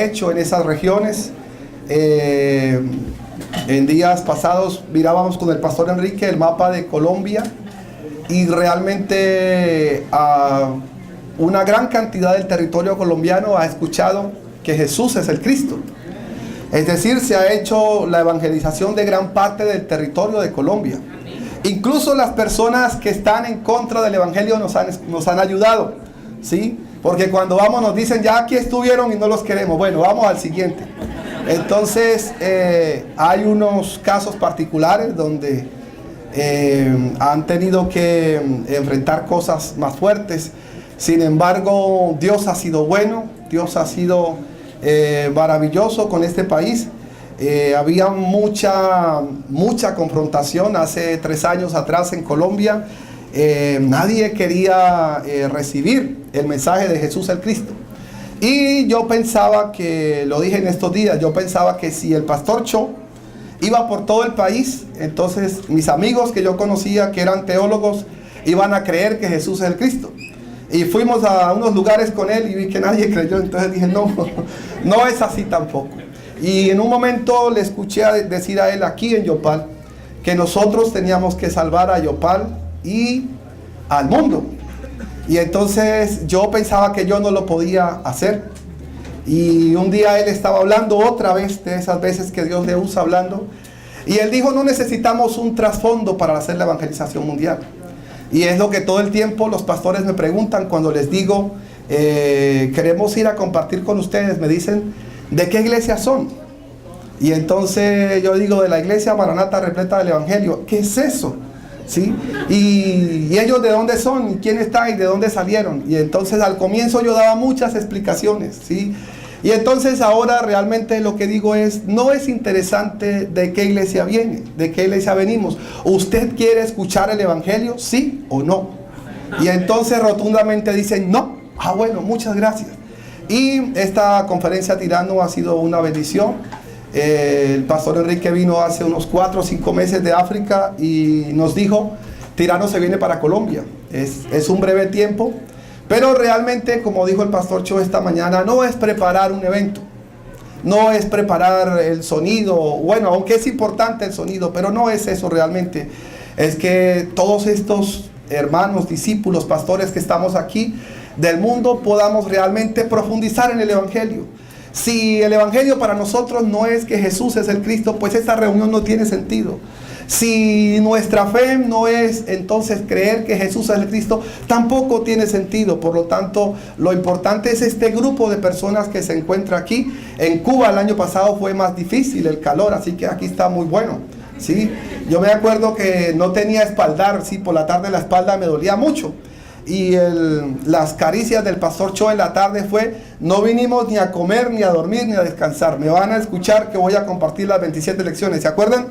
hecho en esas regiones. En días pasados mirábamos con el pastor Enrique el mapa de Colombia y realmente una gran cantidad del territorio colombiano ha escuchado que Jesús es el Cristo. Es decir, se ha hecho la evangelización de gran parte del territorio de Colombia. Incluso las personas que están en contra del evangelio nos han ayudado, ¿sí? Porque cuando vamos nos dicen, ya aquí estuvieron y no los queremos. Bueno, vamos al siguiente. Entonces, hay unos casos particulares donde han tenido que enfrentar cosas más fuertes. Sin embargo, Dios ha sido bueno, Dios ha sido maravilloso con este país. Había mucha confrontación hace 3 años atrás en Colombia. Nadie quería recibir el mensaje de Jesús el Cristo. Y yo pensaba que, lo dije en estos días, yo pensaba que si el pastor Cho iba por todo el país, entonces mis amigos que yo conocía que eran teólogos iban a creer que Jesús es el Cristo. Y fuimos a unos lugares con él y vi que nadie creyó, entonces dije no es así tampoco. Y en un momento le escuché decir a él aquí en Yopal que nosotros teníamos que salvar a Yopal y al mundo. Y entonces yo pensaba que yo no lo podía hacer. Y un día él estaba hablando otra vez, de esas veces que Dios le usa hablando. Y él dijo, no necesitamos un trasfondo para hacer la evangelización mundial. Y es lo que todo el tiempo los pastores me preguntan cuando les digo, queremos ir a compartir con ustedes. Me dicen, ¿de qué iglesia son? Y entonces yo digo, de la iglesia Maranata repleta del evangelio. ¿Qué es eso? ¿Sí? Y ellos de dónde son, y quién está y de dónde salieron. Y entonces al comienzo yo daba muchas explicaciones, ¿sí? Y entonces ahora realmente lo que digo es, no es interesante de qué iglesia viene, de qué iglesia venimos. ¿Usted quiere escuchar el evangelio? ¿Sí o no? Y entonces rotundamente dicen no. Bueno, muchas gracias. Y esta conferencia Tirano ha sido una bendición. El pastor Enrique vino hace unos 4 o 5 meses de África y nos dijo, Tirano se viene para Colombia. Es un breve tiempo, pero realmente, como dijo el pastor Cho esta mañana, no es preparar un evento, no es preparar el sonido, bueno, aunque es importante el sonido, pero no es eso realmente. Es que todos estos hermanos, discípulos, pastores que estamos aquí del mundo podamos realmente profundizar en el evangelio. Si el evangelio para nosotros no es que Jesús es el Cristo, pues esta reunión no tiene sentido. Si nuestra fe no es entonces creer que Jesús es el Cristo, tampoco tiene sentido. Por lo tanto, lo importante es este grupo de personas que se encuentra aquí. En Cuba el año pasado fue más difícil el calor, así que aquí está muy bueno, ¿sí? Yo me acuerdo que no tenía espaldar, ¿sí? Por la tarde la espalda me dolía mucho. Y las caricias del pastor Cho en la tarde fue, no vinimos ni a comer, ni a dormir, ni a descansar. Me van a escuchar que voy a compartir las 27 lecciones, ¿se acuerdan?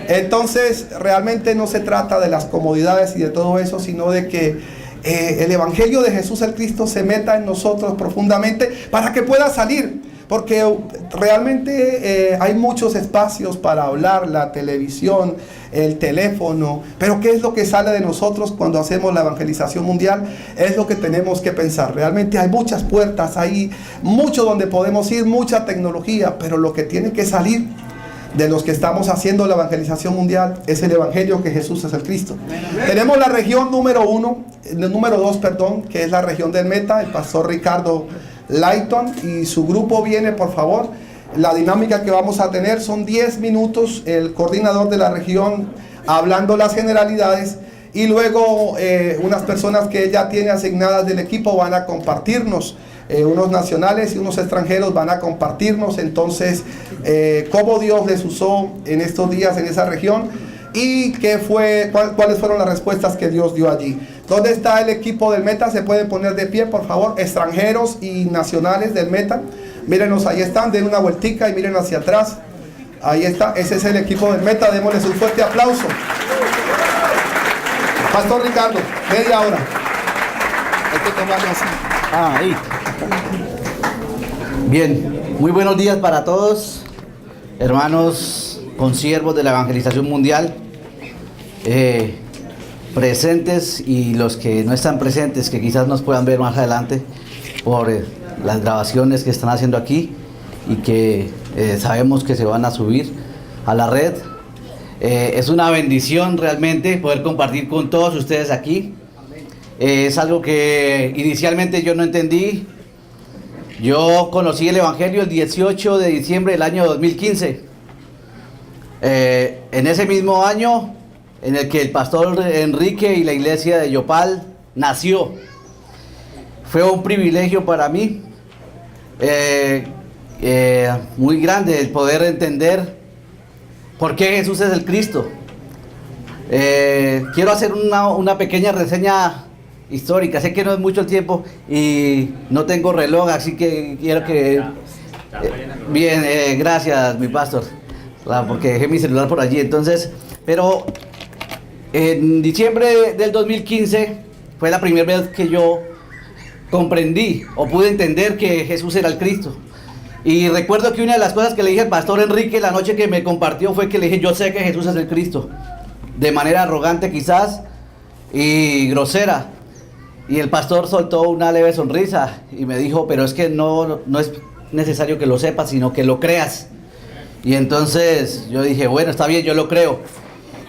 Entonces, realmente no se trata de las comodidades y de todo eso, sino de que el evangelio de Jesús el Cristo se meta en nosotros profundamente para que pueda salir. Porque realmente hay muchos espacios para hablar, la televisión, el teléfono, pero ¿qué es lo que sale de nosotros cuando hacemos la evangelización mundial? Es lo que tenemos que pensar. Realmente hay muchas puertas, hay mucho donde podemos ir, mucha tecnología, pero lo que tiene que salir de los que estamos haciendo la evangelización mundial es el evangelio que Jesús es el Cristo. Tenemos la región número 2, que es la región del Meta, el pastor Ricardo Layton y su grupo viene, por favor. La dinámica que vamos a tener son 10 minutos, el coordinador de la región hablando las generalidades y luego unas personas que ya tiene asignadas del equipo van a compartirnos, unos nacionales y unos extranjeros van a compartirnos entonces cómo Dios les usó en estos días en esa región y cuáles fueron las respuestas que Dios dio allí. ¿Dónde está el equipo del Meta? Se pueden poner de pie, por favor, extranjeros y nacionales del Meta. Mírenos, ahí están, den una vueltica y miren hacia atrás. Ahí está, ese es el equipo del Meta, démosles un fuerte aplauso. Pastor Ricardo, media hora. Hay que tomarlo así. Ahí. Bien, muy buenos días para todos, hermanos consiervos de la evangelización mundial, presentes y los que no están presentes, que quizás nos puedan ver más adelante por las grabaciones que están haciendo aquí. y que sabemos que se van a subir a la red. Es una bendición realmente poder compartir con todos ustedes aquí. Es algo que inicialmente yo no entendí. Yo conocí el Evangelio el 18 de diciembre del año 2015. En ese mismo año en el que el pastor Enrique y la iglesia de Yopal nació. Fue un privilegio para mí, muy grande, el poder entender por qué Jesús es el Cristo. Quiero hacer una pequeña reseña histórica. Sé que no es mucho el tiempo y no tengo reloj, así que quiero que... bien, gracias mi pastor, porque dejé mi celular por allí. Entonces, pero en diciembre del 2015 fue la primera vez que yo comprendí o pude entender que Jesús era el Cristo. Y recuerdo que una de las cosas que le dije al pastor Enrique la noche que me compartió fue que le dije: yo sé que Jesús es el Cristo, de manera arrogante quizás y grosera. Y el pastor soltó una leve sonrisa y me dijo: pero es que no es necesario que lo sepas, sino que lo creas. Y entonces yo dije: bueno, está bien, yo lo creo.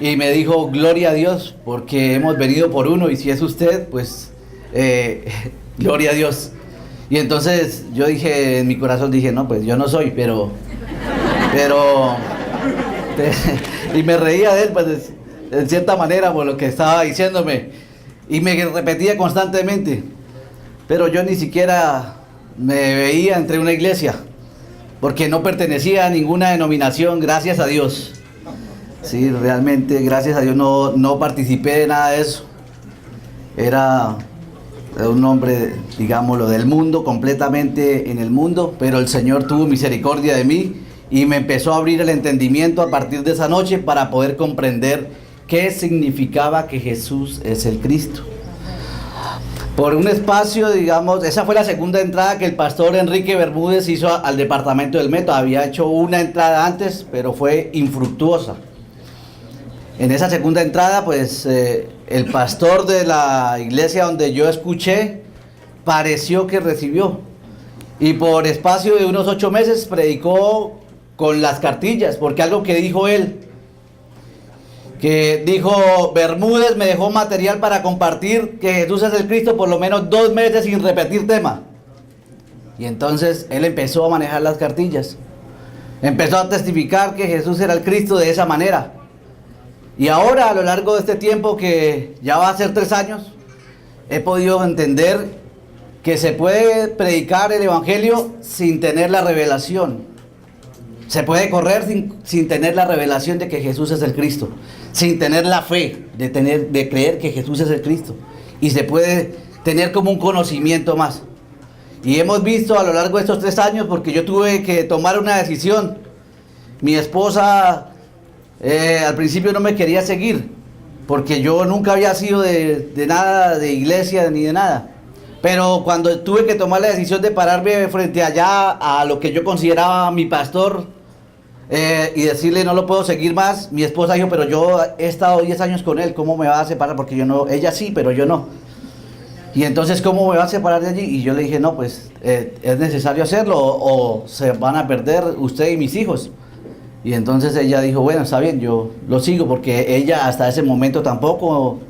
Y me dijo: gloria a Dios, porque hemos venido por uno, y si es usted, pues gloria a Dios. Y entonces yo dije, en mi corazón dije: no, pues yo no soy, pero y me reía de él, pues en cierta manera, por lo que estaba diciéndome, y me repetía constantemente. Pero yo ni siquiera me veía entre una iglesia, porque no pertenecía a ninguna denominación, gracias a Dios. Sí, realmente, gracias a Dios, no participé de nada de eso. Era un hombre, digámoslo, del mundo, completamente en el mundo, pero el Señor tuvo misericordia de mí y me empezó a abrir el entendimiento a partir de esa noche para poder comprender qué significaba que Jesús es el Cristo. Por un espacio, digamos, esa fue la segunda entrada que el pastor Enrique Bermúdez hizo al departamento del Meta. Había hecho una entrada antes, pero fue infructuosa. En esa segunda entrada, pues, el pastor de la iglesia donde yo escuché, pareció que recibió. Y por espacio de unos 8 meses predicó con las cartillas, porque algo que dijo él, que dijo: Bermúdez me dejó material para compartir que Jesús es el Cristo por lo menos 2 meses sin repetir tema. Y entonces él empezó a manejar las cartillas, empezó a testificar que Jesús era el Cristo de esa manera. Y ahora, a lo largo de este tiempo, que ya va a ser 3 años, he podido entender que se puede predicar el Evangelio sin tener la revelación. Se puede correr sin tener la revelación de que Jesús es el Cristo, sin tener la fe de creer que Jesús es el Cristo. Y se puede tener como un conocimiento más. Y hemos visto a lo largo de estos 3 años, porque yo tuve que tomar una decisión. Mi esposa al principio no me quería seguir, porque yo nunca había sido de nada, de iglesia ni de nada. Pero cuando tuve que tomar la decisión de pararme frente allá a lo que yo consideraba mi pastor y decirle: no lo puedo seguir más, mi esposa dijo: pero yo he estado 10 años con él, ¿cómo me va a separar? Porque yo no, ella sí, pero yo no. Y entonces, ¿cómo me va a separar de allí? Y yo le dije: no, pues es necesario hacerlo, o se van a perder usted y mis hijos. Y entonces ella dijo: bueno, está bien, yo lo sigo, porque ella hasta ese momento tampoco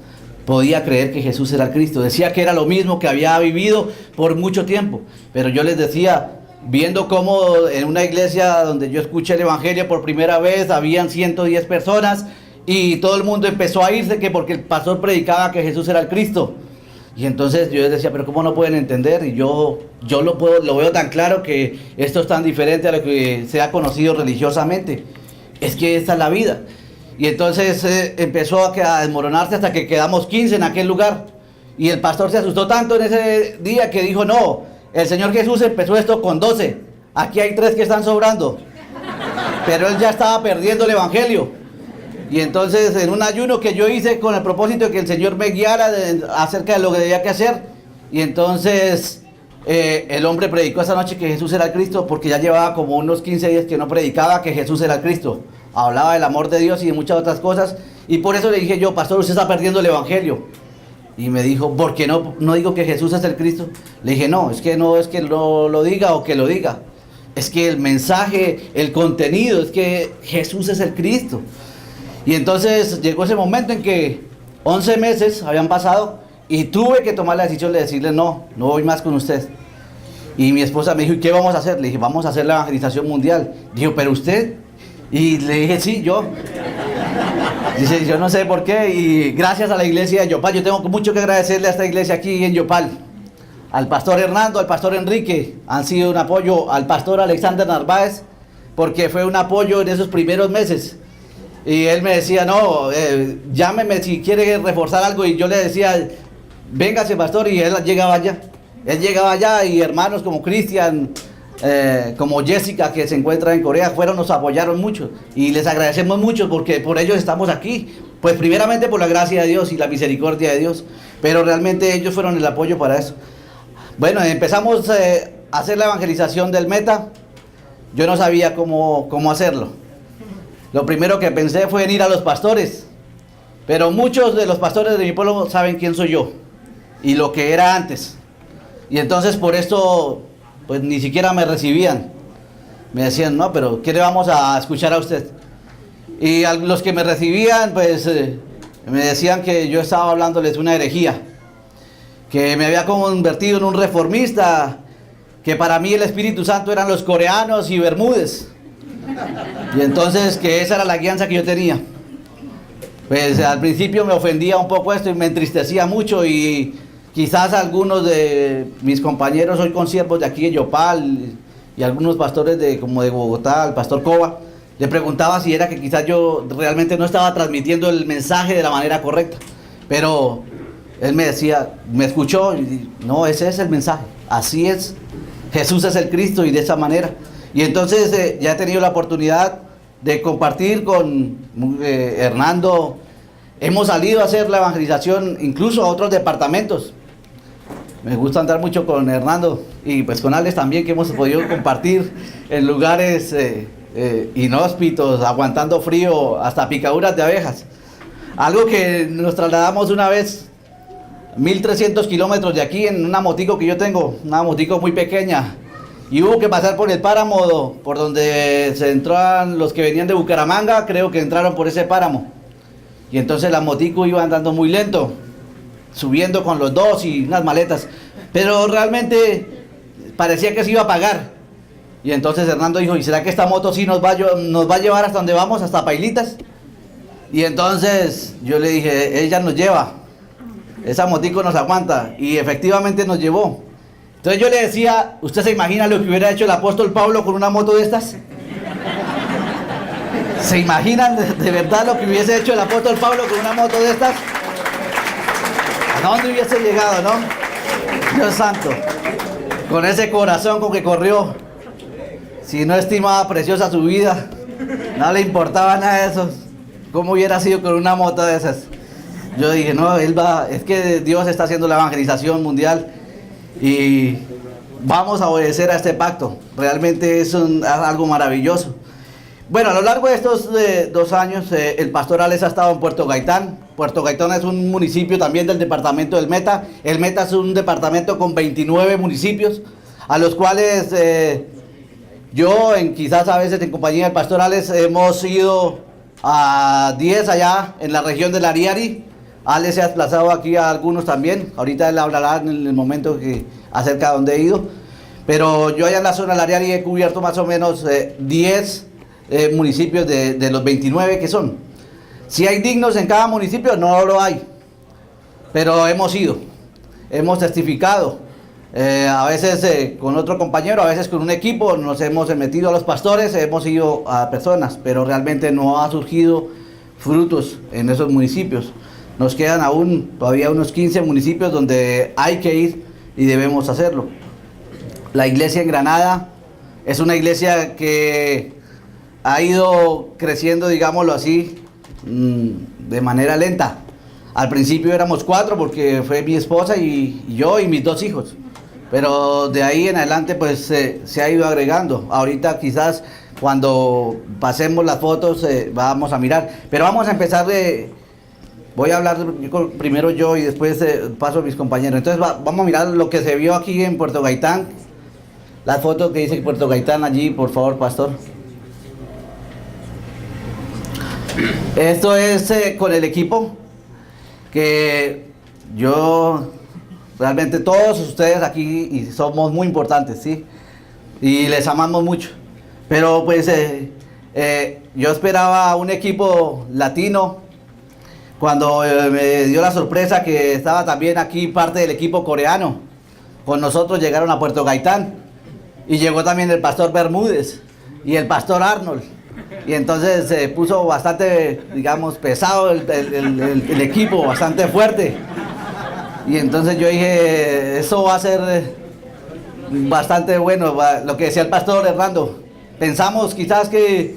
podía creer que Jesús era el Cristo. Decía que era lo mismo que había vivido por mucho tiempo. Pero yo les decía, viendo cómo en una iglesia donde yo escuché el Evangelio por primera vez, habían 110 personas y todo el mundo empezó a irse, que porque el pastor predicaba que Jesús era el Cristo. Y entonces yo les decía: pero ¿cómo no pueden entender? Y yo lo veo tan claro, que esto es tan diferente a lo que se ha conocido religiosamente. Es que esta es la vida. Y entonces empezó a desmoronarse hasta que quedamos 15 en aquel lugar. Y el pastor se asustó tanto en ese día que dijo: no, el Señor Jesús empezó esto con 12. Aquí hay 3 que están sobrando. Pero él ya estaba perdiendo el Evangelio. Y entonces, en un ayuno que yo hice con el propósito de que el Señor me guiara acerca de lo que debía que hacer, y entonces el hombre predicó esa noche que Jesús era el Cristo, porque ya llevaba como unos 15 días que no predicaba que Jesús era el Cristo. Hablaba del amor de Dios y de muchas otras cosas, y por eso le dije yo: pastor, usted está perdiendo el Evangelio. Y me dijo: ¿por qué no digo que Jesús es el Cristo? Le dije: no es que lo diga o que lo diga. es que el mensaje, el contenido, es que Jesús es el Cristo. Y entonces llegó ese momento en que 11 meses habían pasado y tuve que tomar la decisión de decirle no voy más con usted. Y mi esposa me dijo, ¿y qué vamos a hacer? Le dije, vamos a hacer la evangelización mundial. Dijo, ¿pero usted? Y le dije, sí, yo. Dice, yo no sé por qué, y gracias a la iglesia de Yopal, yo tengo mucho que agradecerle a esta iglesia aquí en Yopal, al pastor Hernando, al pastor Enrique, han sido un apoyo, al pastor Alexander Narváez, porque fue un apoyo en esos primeros meses. Y él me decía, no, llámeme si quiere reforzar algo, y yo le decía, véngase pastor, y él llegaba allá. Él llegaba allá y hermanos como Cristian, como Jessica, que se encuentra en Corea, nos apoyaron mucho y les agradecemos mucho porque por ellos estamos aquí, pues primeramente por la gracia de Dios y la misericordia de Dios, pero realmente ellos fueron el apoyo para eso. Bueno, empezamos a hacer la evangelización del Meta. Yo no sabía cómo hacerlo. Lo primero que pensé fue en ir a los pastores, pero muchos de los pastores de mi pueblo saben quién soy yo y lo que era antes, y entonces por esto pues ni siquiera me recibían. Me decían, no, pero ¿qué le vamos a escuchar a usted? Y a los que me recibían, pues me decían que yo estaba hablándoles una herejía, que me había convertido en un reformista, que para mí el Espíritu Santo eran los coreanos y Bermúdez. Y entonces que esa era la guianza que yo tenía. Pues al principio me ofendía un poco esto y me entristecía mucho, y quizás algunos de mis compañeros hoy consiervos de aquí de Yopal y algunos pastores como de Bogotá, el pastor Cova, le preguntaba si era que quizás yo realmente no estaba transmitiendo el mensaje de la manera correcta. Pero él me decía, me escuchó y no, ese es el mensaje, así es, Jesús es el Cristo y de esa manera. Y entonces ya he tenido la oportunidad de compartir con Hernando, hemos salido a hacer la evangelización incluso a otros departamentos. Me gusta andar mucho con Hernando y pues con Alex también, que hemos podido compartir en lugares inhóspitos, aguantando frío, hasta picaduras de abejas. Algo que nos trasladamos una vez, 1300 kilómetros de aquí, en una motico que yo tengo, una motico muy pequeña, y hubo que pasar por el páramo, por donde se entraban los que venían de Bucaramanga, creo que entraron por ese páramo. Y entonces la motico iba andando muy lento, subiendo con los dos y unas maletas, pero realmente parecía que se iba a apagar. Y entonces Hernando dijo, ¿y será que esta moto sí nos va a llevar hasta donde vamos, hasta Pailitas? Y entonces yo le dije, ella nos lleva, esa motico nos aguanta, y efectivamente nos llevó. Entonces yo le decía, ¿usted se imagina lo que hubiera hecho el apóstol Pablo con una moto de estas? ¿Se imaginan de verdad lo que hubiese hecho el apóstol Pablo con una moto de estas? ¿A dónde hubiese llegado, no? Dios santo, con ese corazón con que corrió, si no estimaba preciosa su vida, no le importaba nada de eso, ¿cómo hubiera sido con una moto de esas? Yo dije, no, es que Dios está haciendo la evangelización mundial y vamos a obedecer a este pacto. Realmente es algo maravilloso. Bueno, a lo largo de estos 2 años, el pastor Alex ha estado en Puerto Gaitán. Puerto Gaitán es un municipio también del departamento del Meta. El Meta es un departamento con 29 municipios, a los cuales yo, quizás a veces en compañía del pastor Alex, hemos ido a 10 allá en la región del Ariari. Alex se ha desplazado aquí a algunos también. Ahorita él hablará en el momento acerca de dónde he ido. Pero yo allá en la zona del Ariari he cubierto más o menos 10 municipios de los 29 que son. Si hay dignos en cada municipio, no lo hay, pero hemos ido, hemos testificado, a veces con otro compañero, a veces con un equipo, nos hemos metido a los pastores, hemos ido a personas, pero realmente no ha surgido frutos en esos municipios. Nos quedan aún todavía unos 15 municipios donde hay que ir y debemos hacerlo. La iglesia en Granada es una iglesia que ha ido creciendo, digámoslo así, de manera lenta. Al principio éramos 4 porque fue mi esposa y yo y mis 2 hijos, pero de ahí en adelante pues se ha ido agregando. Ahorita quizás cuando pasemos las fotos vamos a mirar, pero vamos a empezar voy a hablar primero yo y después paso a mis compañeros. Entonces vamos a mirar lo que se vio aquí en Puerto Gaitán. las fotos que dice Puerto Gaitán allí, por favor, pastor. Esto es con el equipo que yo, realmente todos ustedes aquí y somos muy importantes, ¿sí? Y les amamos mucho. Pero pues yo esperaba un equipo latino cuando me dio la sorpresa que estaba también aquí parte del equipo coreano. Con nosotros llegaron a Puerto Gaitán y llegó también el pastor Bermúdez y el pastor Arnold. Y entonces se puso bastante, digamos, pesado el equipo, bastante fuerte. Y entonces yo dije, eso va a ser bastante bueno, lo que decía el pastor Hernando. Pensamos quizás que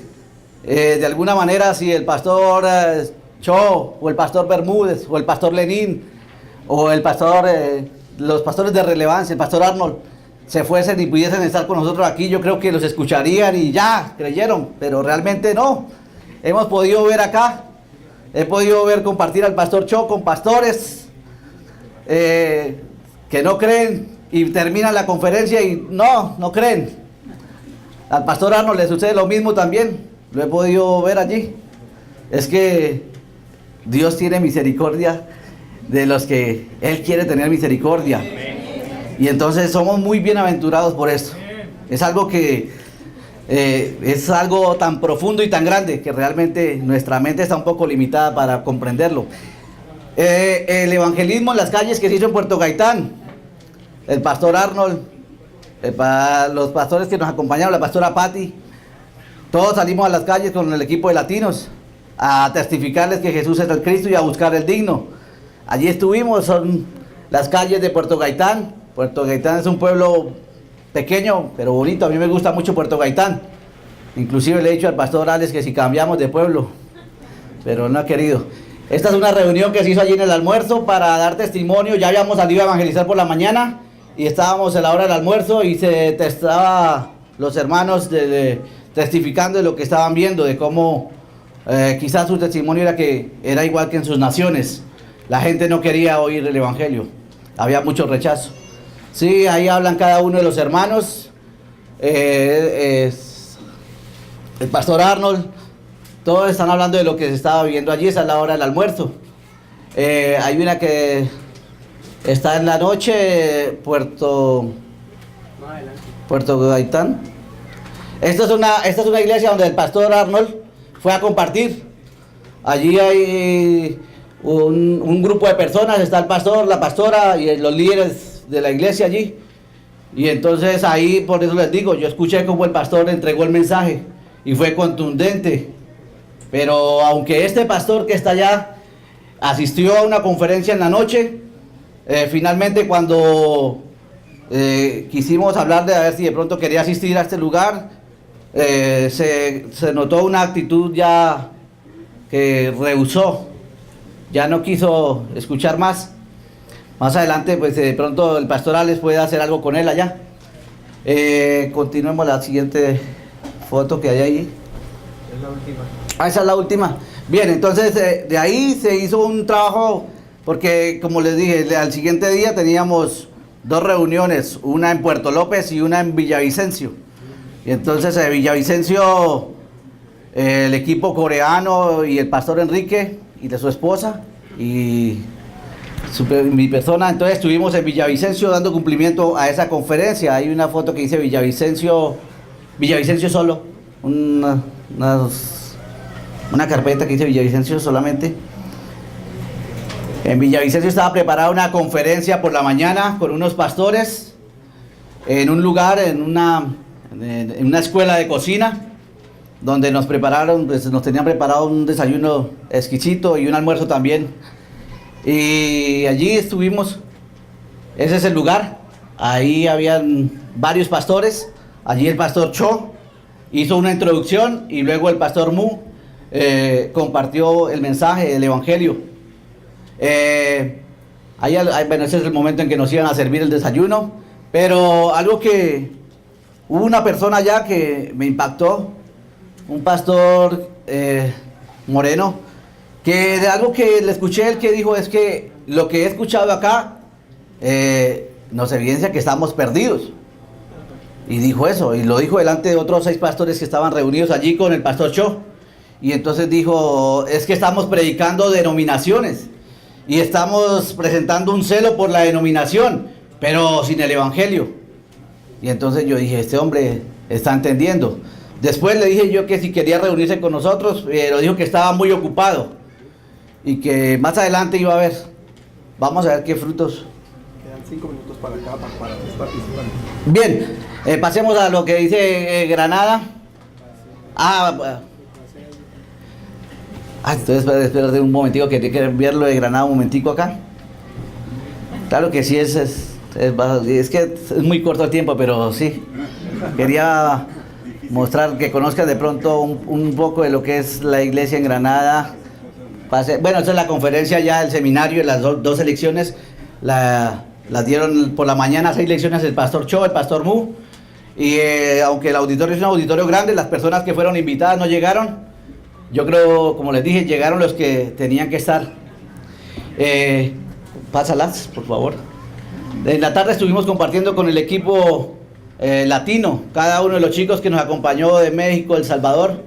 de alguna manera si el pastor Cho, o el pastor Bermúdez, o el pastor Lenín, o el pastor, los pastores de relevancia, el pastor Arnold, se fuesen y pudiesen estar con nosotros aquí, yo creo que los escucharían y ya, creyeron, pero realmente no. Hemos podido ver acá, he podido ver compartir al pastor Cho con pastores que no creen y terminan la conferencia y no creen. Al pastor Arnold le sucede lo mismo también, lo he podido ver allí. Es que Dios tiene misericordia de los que Él quiere tener misericordia. Y entonces somos muy bienaventurados por esto. Es algo que es algo tan profundo y tan grande que realmente nuestra mente está un poco limitada para comprenderlo. El evangelismo en las calles que se hizo en Puerto Gaitán, el pastor Arnold, los pastores que nos acompañaron, la pastora Patti, todos salimos a las calles con el equipo de latinos a testificarles que Jesús es el Cristo y a buscar el digno. Allí estuvimos, son las calles de Puerto Gaitán. Puerto Gaitán es un pueblo pequeño, pero bonito. A mí me gusta mucho Puerto Gaitán. Inclusive le he dicho al pastor Alex que si cambiamos de pueblo, pero no ha querido. Esta es una reunión que se hizo allí en el almuerzo para dar testimonio. Ya habíamos salido a evangelizar por la mañana y estábamos en la hora del almuerzo y se testaba los hermanos testificando de lo que estaban viendo, de cómo quizás su testimonio era que era igual que en sus naciones. La gente no quería oír el evangelio, había mucho rechazo. Sí, ahí hablan cada uno de los hermanos, el pastor Arnold, todos están hablando de lo que se estaba viviendo allí. Esa es la hora del almuerzo. Hay una que está en la noche, Puerto Gaitán. Esta es una iglesia donde el pastor Arnold fue a compartir. Allí hay un grupo de personas, está el pastor, la pastora y los líderes de la iglesia allí. Y entonces ahí, por eso les digo, yo escuché cómo el pastor entregó el mensaje y fue contundente. Pero aunque este pastor que está allá asistió a una conferencia en la noche, finalmente cuando quisimos hablar de a ver si de pronto quería asistir a este lugar, se notó una actitud ya que rehusó, ya no quiso escuchar más. Más adelante, pues de pronto el pastor Alex puede hacer algo con él allá. Continuemos la siguiente foto que hay ahí. Es la última. Ah, esa es la última. Bien, entonces de ahí se hizo un trabajo, porque como les dije, al siguiente día teníamos dos reuniones, una en Puerto López y una en Villavicencio. Y entonces en Villavicencio, el equipo coreano y el pastor Enrique y de su esposa y mi persona, entonces estuvimos en Villavicencio dando cumplimiento a esa conferencia. Hay una foto que dice Villavicencio solo, una carpeta que dice Villavicencio solamente. En Villavicencio estaba preparada una conferencia por la mañana con unos pastores en un lugar, en una escuela de cocina, donde nos prepararon, pues, nos tenían preparado un desayuno exquisito y un almuerzo también. Y allí estuvimos, ese es el lugar, ahí habían varios pastores, allí el pastor Cho hizo una introducción y luego el pastor Mu compartió el mensaje, el evangelio. Bueno, ese es el momento en que nos iban a servir el desayuno, pero algo que hubo una persona allá que me impactó, un pastor moreno, que de algo que le escuché él que dijo es que lo que he escuchado acá nos evidencia que estamos perdidos. Y dijo eso, y lo dijo delante de otros 6 pastores que estaban reunidos allí con el pastor Cho. Y entonces dijo, es que estamos predicando denominaciones y estamos presentando un celo por la denominación, pero sin el evangelio. Y entonces yo dije, este hombre está entendiendo. Después le dije yo que si quería reunirse con nosotros, pero dijo que estaba muy ocupado y que más adelante iba a ver. Vamos a ver qué frutos. Quedan 5 minutos para acá, para los participantes. Bien, pasemos a lo que dice Granada. Entonces espérate un momentico, que tiene que verlo de Granada un momentico acá. Claro que sí, es que es muy corto el tiempo, pero sí. Quería mostrar que conozcas de pronto un poco de lo que es la iglesia en Granada. Bueno, esta es la conferencia ya del seminario, las dos lecciones. Las dieron por la mañana 6 lecciones el pastor Cho, el pastor Mu. Y aunque el auditorio es un auditorio grande, las personas que fueron invitadas no llegaron. Yo creo, como les dije, llegaron los que tenían que estar. Pásalas, por favor. En la tarde estuvimos compartiendo con el equipo latino, cada uno de los chicos que nos acompañó de México, El Salvador,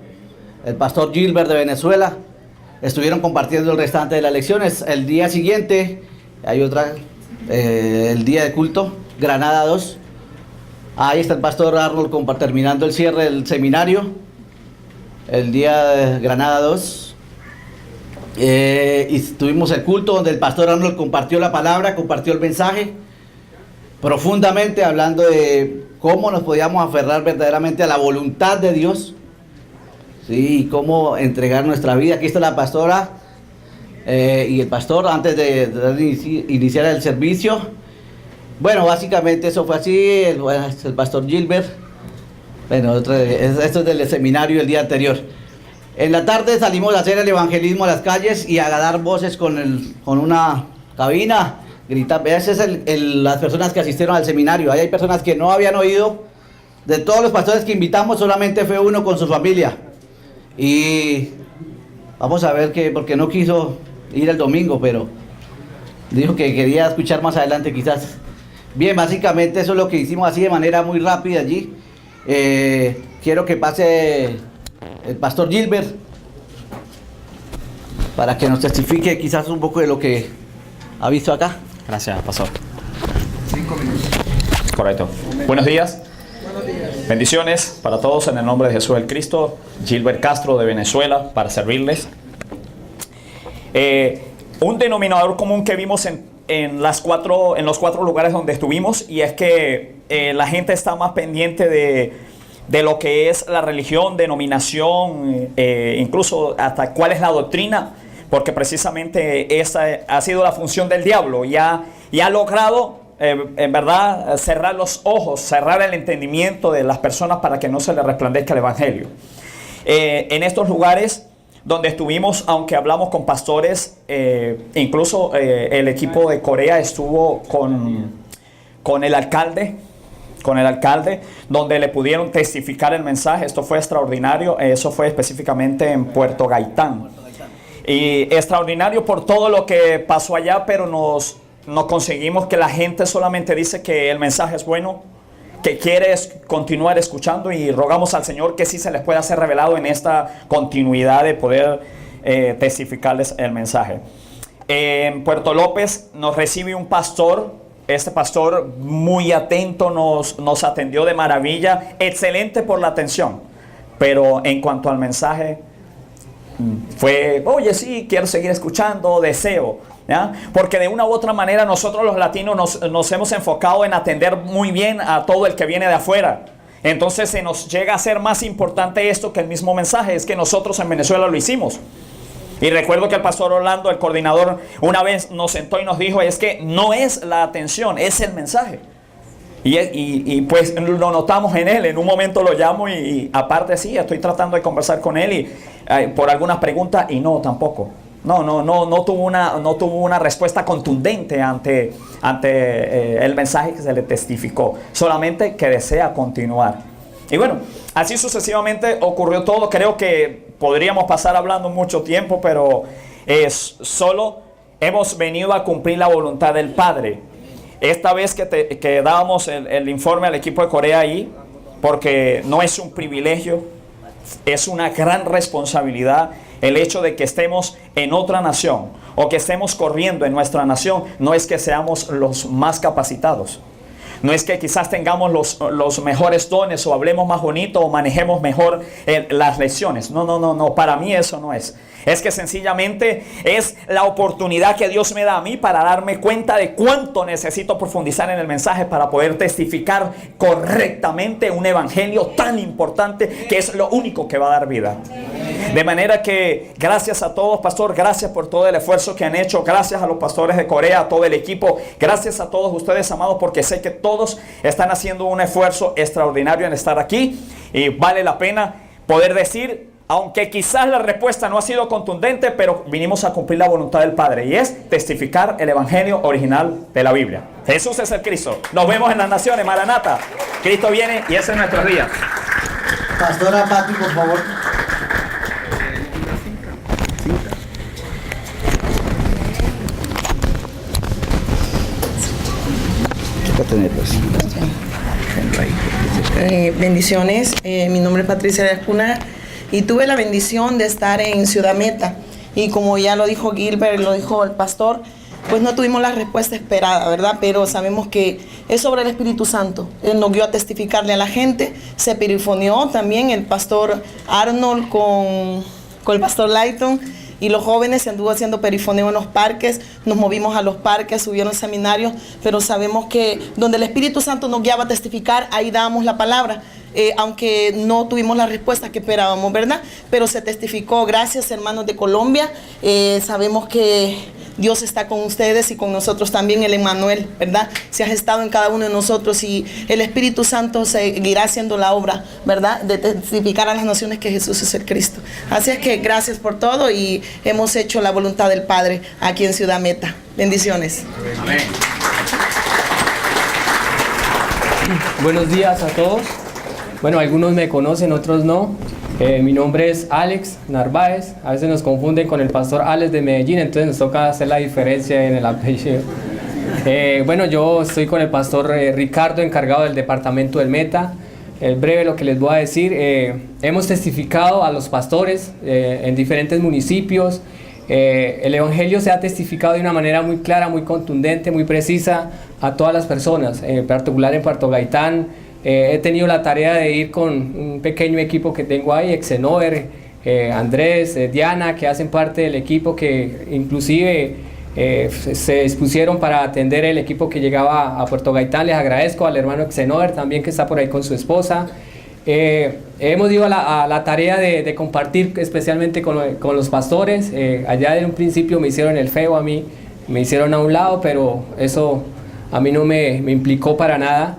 el pastor Gilbert de Venezuela. Estuvieron compartiendo el restante de las lecciones. El día siguiente, hay otra, el día de culto, Granada 2. Ahí está el pastor Arnold terminando el cierre del seminario. El día de Granada 2. Y tuvimos el culto donde el pastor Arnold compartió la palabra, compartió el mensaje profundamente, hablando de cómo nos podíamos aferrar verdaderamente a la voluntad de Dios, ¿sí? Y cómo entregar nuestra vida. Aquí está la pastora y el pastor antes de iniciar el servicio. Bueno, básicamente eso fue así. El pastor Gilbert. Bueno, esto es del seminario el día anterior. En la tarde salimos a hacer el evangelismo a las calles y a dar voces con una cabina. Gritar. Esas es las personas que asistieron al seminario. Ahí hay personas que no habían oído. De todos los pastores que invitamos, solamente fue uno con su familia. Y vamos a ver porque no quiso ir el domingo, pero dijo que quería escuchar más adelante quizás. Bien, básicamente eso es lo que hicimos así de manera muy rápida allí. Quiero que pase el pastor Gilbert para que nos testifique quizás un poco de lo que ha visto acá. Gracias, pastor. 5 minutos. Correcto. Buenos días. Buenos días. Bendiciones para todos en el nombre de Jesús el Cristo. Gilbert Castro de Venezuela para servirles. Un denominador común que vimos en los 4 lugares donde estuvimos, y es que la gente está más pendiente de lo que es la religión, denominación, incluso hasta cuál es la doctrina, porque precisamente esa ha sido la función del diablo y ha logrado en verdad cerrar los ojos, cerrar el entendimiento de las personas para que no se les resplandezca el evangelio. En estos lugares donde estuvimos, aunque hablamos con pastores, incluso el equipo de Corea estuvo con el alcalde, donde le pudieron testificar el mensaje. Esto fue extraordinario. Eso fue específicamente en Puerto Gaitán. Y extraordinario por todo lo que pasó allá, pero nos conseguimos que la gente solamente dice que el mensaje es bueno, que quiere continuar escuchando, y rogamos al Señor que sí se les pueda ser revelado en esta continuidad de poder testificarles el mensaje. En Puerto López nos recibe un pastor. Este pastor muy atento nos atendió de maravilla, excelente por la atención, pero en cuanto al mensaje fue, oye, sí, quiero seguir escuchando, deseo, ¿ya? Porque de una u otra manera nosotros los latinos nos hemos enfocado en atender muy bien a todo el que viene de afuera. Entonces se nos llega a ser más importante esto que el mismo mensaje. Es que nosotros en Venezuela lo hicimos. Y recuerdo que el pastor Orlando, el coordinador, una vez nos sentó y nos dijo, es que no es la atención, es el mensaje. Y pues lo notamos en él. En un momento lo llamo y aparte sí, estoy tratando de conversar con él y por algunas preguntas, y no, tampoco. No tuvo una respuesta contundente ante el mensaje que se le testificó. Solamente que desea continuar. Y bueno, así sucesivamente ocurrió todo. Creo que podríamos pasar hablando mucho tiempo, pero solo hemos venido a cumplir la voluntad del Padre. Esta vez que dábamos el informe al equipo de Corea ahí, porque no es un privilegio, es una gran responsabilidad. El hecho de que estemos en otra nación o que estemos corriendo en nuestra nación no es que seamos los más capacitados. No es que quizás tengamos los mejores dones o hablemos más bonito o manejemos mejor las lecciones. No. Para mí eso no es. Es que sencillamente es la oportunidad que Dios me da a mí para darme cuenta de cuánto necesito profundizar en el mensaje para poder testificar correctamente un evangelio tan importante que es lo único que va a dar vida. De manera que gracias a todos, pastor, gracias por todo el esfuerzo que han hecho, gracias a los pastores de Corea, a todo el equipo, gracias a todos ustedes, amados, porque sé que todos están haciendo un esfuerzo extraordinario en estar aquí y vale la pena poder decir, aunque quizás la respuesta no ha sido contundente, pero vinimos a cumplir la voluntad del Padre y es testificar el evangelio original de la Biblia. Jesús es el Cristo. Nos vemos en las naciones, Maranata. Cristo viene y ese es nuestro día. Pastora Pati, por favor. Bendiciones, mi nombre es Patricia de Ascuna y tuve la bendición de estar en Ciudad Meta y como ya lo dijo Gilbert, lo dijo el pastor, pues no tuvimos la respuesta esperada, ¿verdad? Pero sabemos que es sobre el Espíritu Santo. Él nos guió a testificarle a la gente, se perifoneó también el pastor Arnold con el pastor Lighton. Y los jóvenes se anduvo haciendo perifoneo en los parques, nos movimos a los parques, subieron seminarios, pero sabemos que donde el Espíritu Santo nos guiaba a testificar, ahí dábamos la palabra, aunque no tuvimos la respuesta que esperábamos, ¿verdad? Pero se testificó, gracias hermanos de Colombia, sabemos que Dios está con ustedes y con nosotros también, el Emmanuel, ¿verdad? Se ha estado en cada uno de nosotros y el Espíritu Santo seguirá haciendo la obra, ¿verdad? De testificar a las naciones que Jesús es el Cristo. Así es que gracias por todo y hemos hecho la voluntad del Padre aquí en Ciudad Meta. Bendiciones. Amén. Buenos días a todos. Bueno, algunos me conocen, otros no. Mi nombre es Alex Narváez. A veces nos confunden con el pastor Alex de Medellín, entonces nos toca hacer la diferencia en el apellido. Bueno, yo estoy con el pastor Ricardo, encargado del departamento del Meta. Breve lo que les voy a decir. Hemos testificado a los pastores en diferentes municipios. El evangelio se ha testificado de una manera muy clara, muy contundente, muy precisa a todas las personas, en particular en Puerto Gaitán. He tenido la tarea de ir con un pequeño equipo que tengo ahí, Exenover, Andrés, Diana, que hacen parte del equipo que inclusive se dispusieron para atender el equipo que llegaba a Puerto Gaitán. Les agradezco al hermano Exenover también, que está por ahí con su esposa. Hemos ido a la tarea de compartir especialmente con los pastores. Allá en un principio me hicieron el feo a mí, me hicieron a un lado, pero eso a mí no me implicó para nada.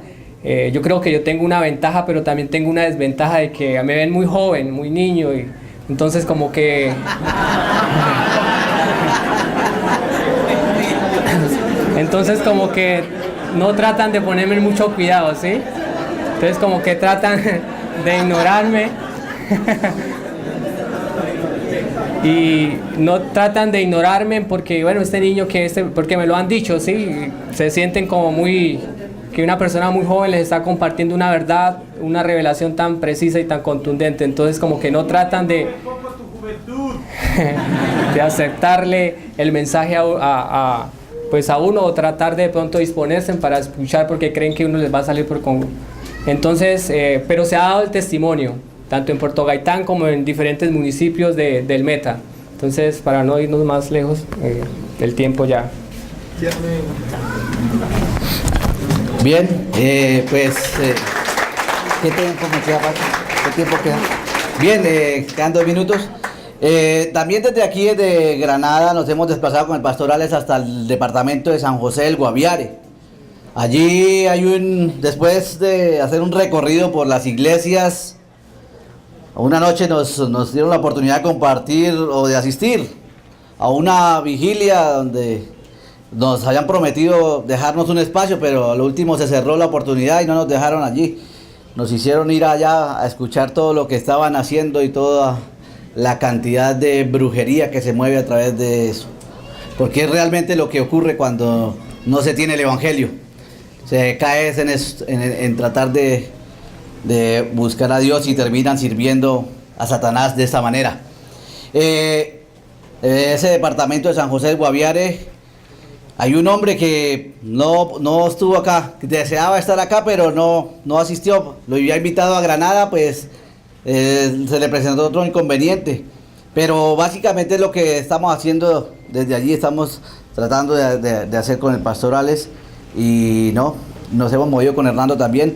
Yo creo que yo tengo una ventaja, pero también tengo una desventaja de que me ven muy joven, muy niño, y entonces como que no tratan de ponerme mucho cuidado, ¿sí? Entonces como que tratan de ignorarme y no tratan de ignorarme porque, bueno, este niño porque me lo han dicho, ¿sí? Se sienten como que una persona muy joven les está compartiendo una verdad, una revelación tan precisa y tan contundente. Entonces como que no tratan de aceptarle el mensaje pues a uno, o tratar de pronto disponerse para escuchar porque creen que uno les va a salir por Congo. Entonces, pero se ha dado el testimonio, tanto en Puerto Gaitán como en diferentes municipios del Meta. Entonces, para no irnos más lejos, el tiempo ya. Bien, pues, ¿qué tiempo me queda, Paco? ¿Qué tiempo queda? Bien, quedan 2 minutos. También desde aquí, desde Granada, nos hemos desplazado con el pastor Alex hasta el departamento de San José del Guaviare. Allí después de hacer un recorrido por las iglesias, una noche nos dieron la oportunidad de compartir o de asistir a una vigilia donde nos habían prometido dejarnos un espacio, pero al último se cerró la oportunidad y no nos dejaron allí. Nos hicieron ir allá a escuchar todo lo que estaban haciendo y toda la cantidad de brujería que se mueve a través de eso. Porque es realmente lo que ocurre cuando no se tiene el evangelio. Se cae en tratar de de buscar a Dios y terminan sirviendo a Satanás de esta manera. Ese departamento de San José del Guaviare, hay un hombre que no estuvo acá, que deseaba estar acá, pero no asistió. Lo había invitado a Granada, pues se le presentó otro inconveniente. Pero básicamente es lo que estamos haciendo desde allí, estamos tratando de hacer con el pastor Alex, y nos hemos movido con Hernando también.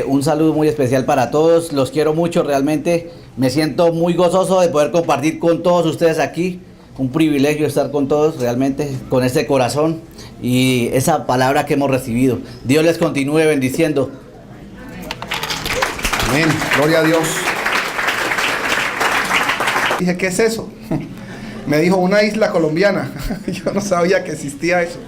Un saludo muy especial para todos, los quiero mucho realmente, me siento muy gozoso de poder compartir con todos ustedes aquí, un privilegio estar con todos realmente, con este corazón y esa palabra que hemos recibido. Dios les continúe bendiciendo. Amén, gloria a Dios. Dije, ¿qué es eso? Me dijo, una isla colombiana. Yo no sabía que existía eso.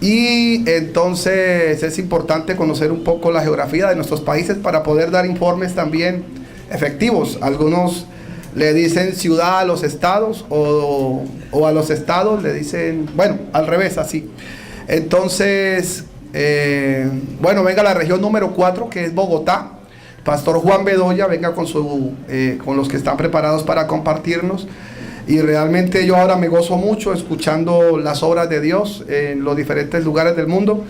Y entonces es importante conocer un poco la geografía de nuestros países para poder dar informes también efectivos. Algunos le dicen ciudad a los estados o a los estados le dicen, bueno, al revés, así. Entonces, bueno, venga la región número 4, que es Bogotá. Pastor Juan Bedoya, venga con los que están preparados para compartirnos. Y realmente yo ahora me gozo mucho escuchando las obras de Dios en los diferentes lugares del mundo.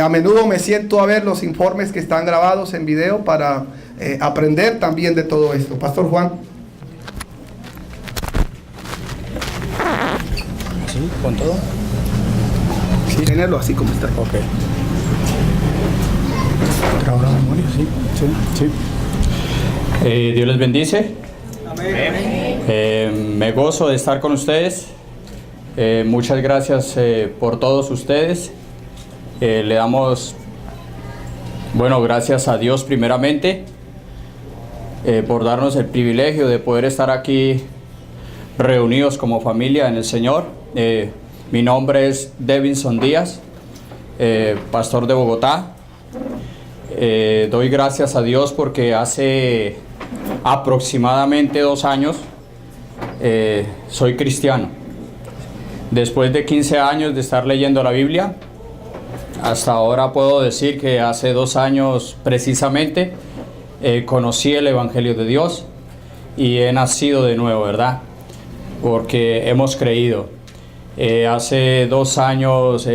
A menudo me siento a ver los informes que están grabados en video para aprender también de todo esto. Pastor Juan. ¿Sí? ¿Con todo? Sí, tenerlo así como está. Ok. ¿Trabajo de memoria? Sí. Dios les bendice. Me gozo de estar con ustedes. Muchas gracias por todos ustedes. Le damos, gracias a Dios primeramente por darnos el privilegio de poder estar aquí reunidos como familia en el Señor. Mi nombre es Devinson Díaz, pastor de Bogotá. Doy gracias a Dios porque hace aproximadamente 2 años soy cristiano. Después de 15 años de estar leyendo la Biblia, hasta ahora puedo decir que hace 2 años precisamente conocí el Evangelio de Dios y he nacido de nuevo, ¿verdad? Porque hemos creído. Hace 2 años,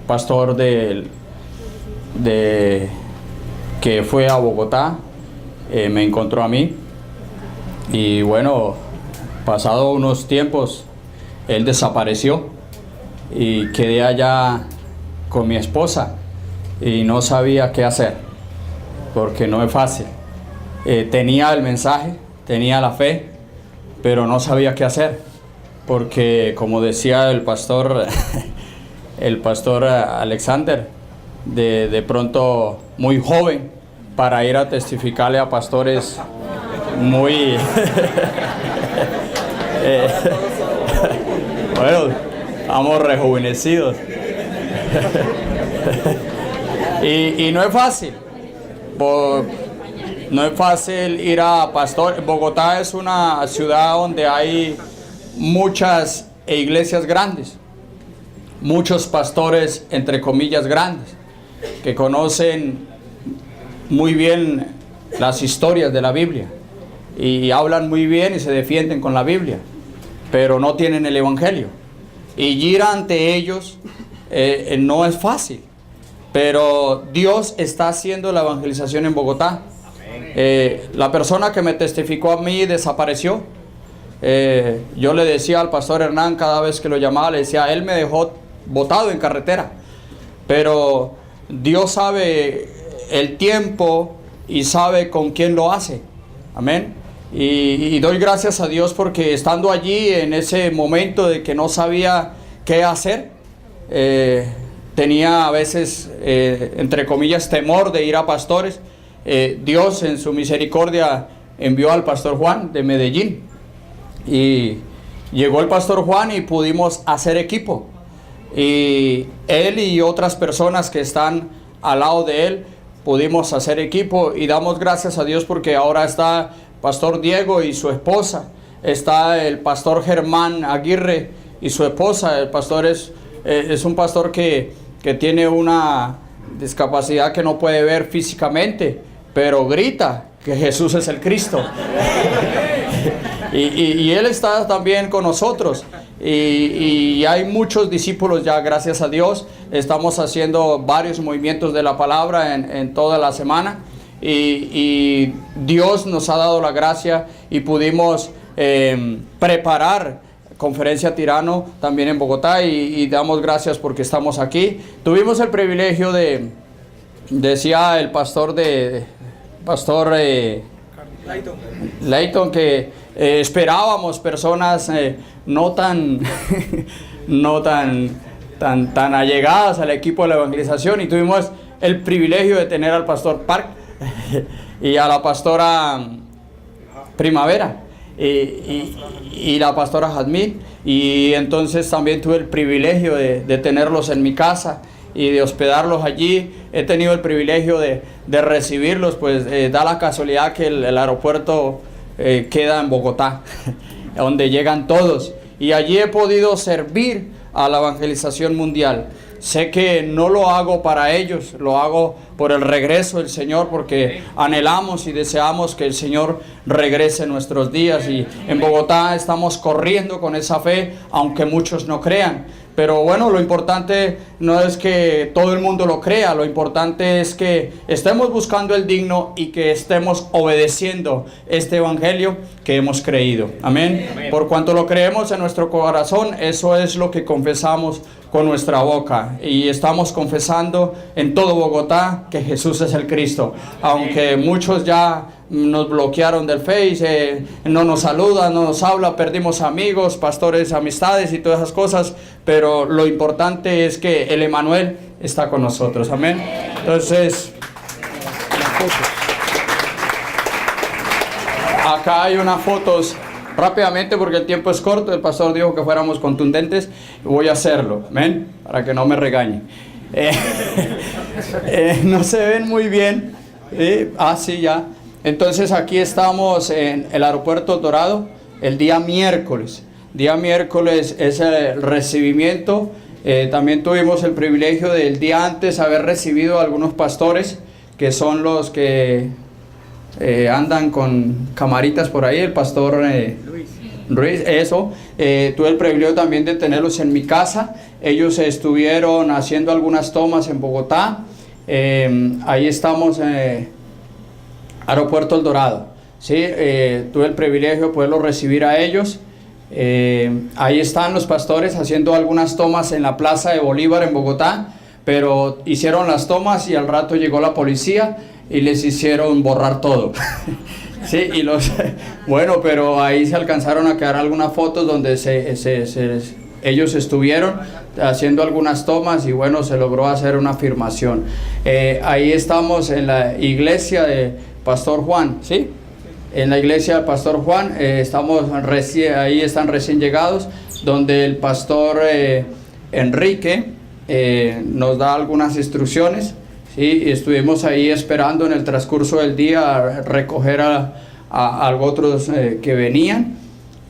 pastor que fue a Bogotá, me encontró a mí y pasado unos tiempos él desapareció y quedé allá con mi esposa y no sabía qué hacer porque no es fácil. Tenía el mensaje, tenía la fe, pero no sabía qué hacer porque, como decía el pastor Alexander, de pronto muy joven para ir a testificarle a pastores muy estamos rejuvenecidos. y no es fácil, no es fácil ir a pastor. Bogotá es una ciudad donde hay muchas iglesias grandes, muchos pastores entre comillas grandes que conocen muy bien las historias de la Biblia y hablan muy bien y se defienden con la Biblia, pero no tienen el Evangelio, y ir ante ellos no es fácil, pero Dios está haciendo la evangelización en Bogotá. La persona que me testificó a mí desapareció. Yo le decía al pastor Hernán cada vez que lo llamaba, le decía, él me dejó botado en carretera, pero Dios sabe el tiempo y sabe con quién lo hace. Amén. Y doy gracias a Dios porque estando allí en ese momento de que no sabía qué hacer, tenía a veces, entre comillas, temor de ir a pastores. Dios en su misericordia envió al pastor Juan de Medellín y llegó el pastor Juan y pudimos hacer equipo, y él y otras personas que están al lado de él pudimos hacer equipo, y damos gracias a Dios porque ahora está pastor Diego y su esposa, está el pastor Germán Aguirre y su esposa. El pastor es un pastor que tiene una discapacidad que no puede ver físicamente, pero grita que Jesús es el Cristo. y Él está también con nosotros. Y hay muchos discípulos ya, gracias a Dios. Estamos haciendo varios movimientos de la palabra en toda la semana. Y Dios nos ha dado la gracia y pudimos preparar Conferencia Tirano también en Bogotá. Y damos gracias porque estamos aquí. Tuvimos el privilegio decía el pastor Layton, que esperábamos personas no tan allegadas al equipo de la evangelización, y tuvimos el privilegio de tener al pastor Park y a la pastora Primavera y la pastora Jazmín, y entonces también tuve el privilegio de tenerlos en mi casa y de hospedarlos allí. He tenido el privilegio de recibirlos, pues da la casualidad que el aeropuerto queda en Bogotá, donde llegan todos, y allí he podido servir a la evangelización mundial. Sé que no lo hago para ellos, lo hago por el regreso del Señor, porque anhelamos y deseamos que el Señor regrese en nuestros días, y en Bogotá estamos corriendo con esa fe, aunque muchos no crean. Pero bueno, lo importante no es que todo el mundo lo crea, lo importante es que estemos buscando el digno y que estemos obedeciendo este evangelio que hemos creído. Amén. Amén. Por cuanto lo creemos en nuestro corazón, eso es lo que confesamos con nuestra boca, y estamos confesando en todo Bogotá que Jesús es el Cristo. Aunque muchos ya nos bloquearon del Face, no nos saludan, no nos habla, perdimos amigos, pastores, amistades y todas esas cosas, pero lo importante es que el Emanuel está con nosotros. Amén. Entonces, acá hay unas fotos rápidamente porque el tiempo es corto. El pastor dijo que fuéramos contundentes, voy a hacerlo, amén, para que no me regañen. No se ven muy bien. Sí, ya. Entonces aquí estamos en el aeropuerto Dorado el día miércoles. Día miércoles es el recibimiento. También tuvimos el privilegio del día antes haber recibido a algunos pastores, que son los que andan con camaritas por ahí, el pastor Ruiz, eso. Tuve el privilegio también de tenerlos en mi casa. Ellos estuvieron haciendo algunas tomas en Bogotá. Ahí estamos, Aeropuerto El Dorado. ¿Sí? Tuve el privilegio de poderlos recibir a ellos. Ahí están los pastores haciendo algunas tomas en la Plaza de Bolívar en Bogotá, pero hicieron las tomas y al rato llegó la policía y les hicieron borrar todo. Sí, bueno, pero ahí se alcanzaron a quedar algunas fotos donde ellos estuvieron haciendo algunas tomas y bueno, se logró hacer una afirmación. Ahí estamos en la iglesia de Pastor Juan, ¿sí? En la iglesia del Pastor Juan, ahí están recién llegados, donde el pastor Enrique nos da algunas instrucciones. Sí, estuvimos ahí esperando en el transcurso del día a recoger a otros que venían.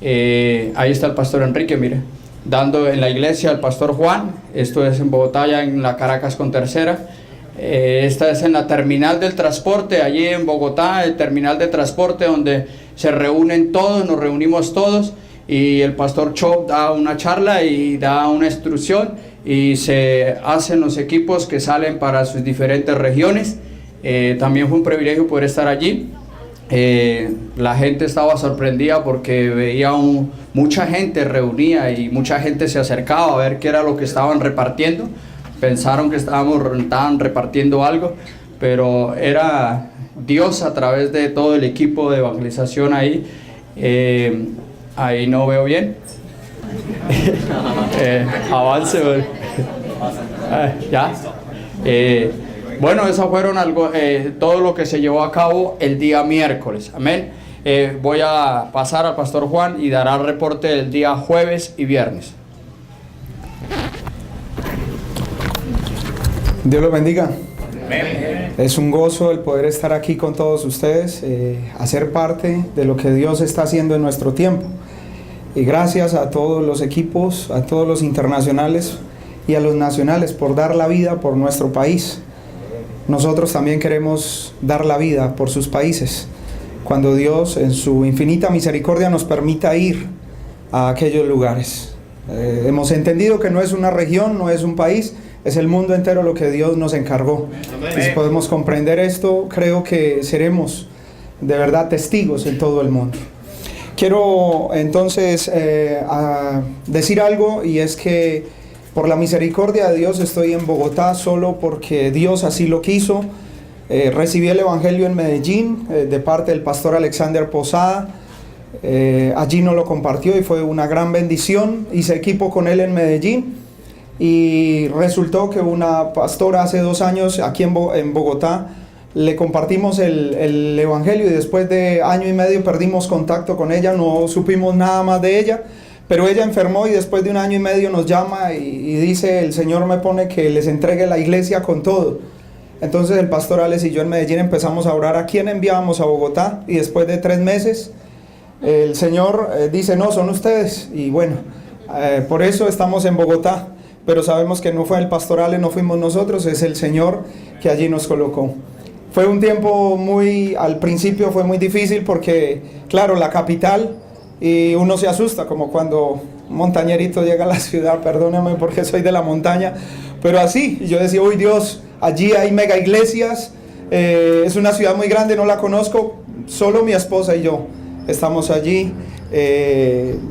Ahí está el pastor Enrique, mire, dando en la iglesia al pastor Juan. Esto es en Bogotá, ya en la Caracas con Tercera. Esta es en la terminal del transporte, allí en Bogotá, el terminal de transporte donde se reúnen todos, nos reunimos todos, y el pastor Chop da una charla y da una instrucción, y se hacen los equipos que salen para sus diferentes regiones. También fue un privilegio poder estar allí. La gente estaba sorprendida porque veía mucha gente reunida y mucha gente se acercaba a ver qué era lo que estaban repartiendo. Pensaron que estaban repartiendo algo, pero era Dios a través de todo el equipo de evangelización ahí. Ahí no veo bien. Avance. Ya. Bueno, eso fueron todo lo que se llevó a cabo el día miércoles. Amén. Voy a pasar al pastor Juan y dará el reporte del día jueves y viernes. Dios los bendiga. Es un gozo el poder estar aquí con todos ustedes, hacer parte de lo que Dios está haciendo en nuestro tiempo. Y gracias a todos los equipos, a todos los internacionales y a los nacionales por dar la vida por nuestro país. nosotros también queremos dar la vida por sus países, cuando Dios en su infinita misericordia nos permita ir a aquellos lugares. Hemos entendido que no es una región, no es un país, es el mundo entero lo que Dios nos encargó. Y si podemos comprender esto, creo que seremos de verdad testigos en todo el mundo. Quiero entonces decir algo, y es que por la misericordia de Dios estoy en Bogotá solo porque Dios así lo quiso. Recibí el Evangelio en Medellín de parte del pastor Alexander Posada. Allí nos lo compartió y fue una gran bendición. Hice equipo con él en Medellín y resultó que una pastora hace 2 años aquí en Bogotá le compartimos el Evangelio, y después de 1 año y medio perdimos contacto con ella, no supimos nada más de ella, pero ella enfermó y después de 1 año y medio nos llama y dice: el Señor me pone que les entregue la iglesia con todo. Entonces el pastor Alex y yo en Medellín empezamos a orar a quién enviábamos a Bogotá, y después de 3 meses el Señor dice: no, son ustedes. Y bueno, por eso estamos en Bogotá, pero sabemos que no fue el pastor Alex, no fuimos nosotros, es el Señor que allí nos colocó. Fue un tiempo al principio fue muy difícil porque, claro, la capital, y uno se asusta, como cuando un montañerito llega a la ciudad, perdóname porque soy de la montaña, pero así, y yo decía: uy Dios, allí hay mega iglesias, es una ciudad muy grande, no la conozco, solo mi esposa y yo estamos allí,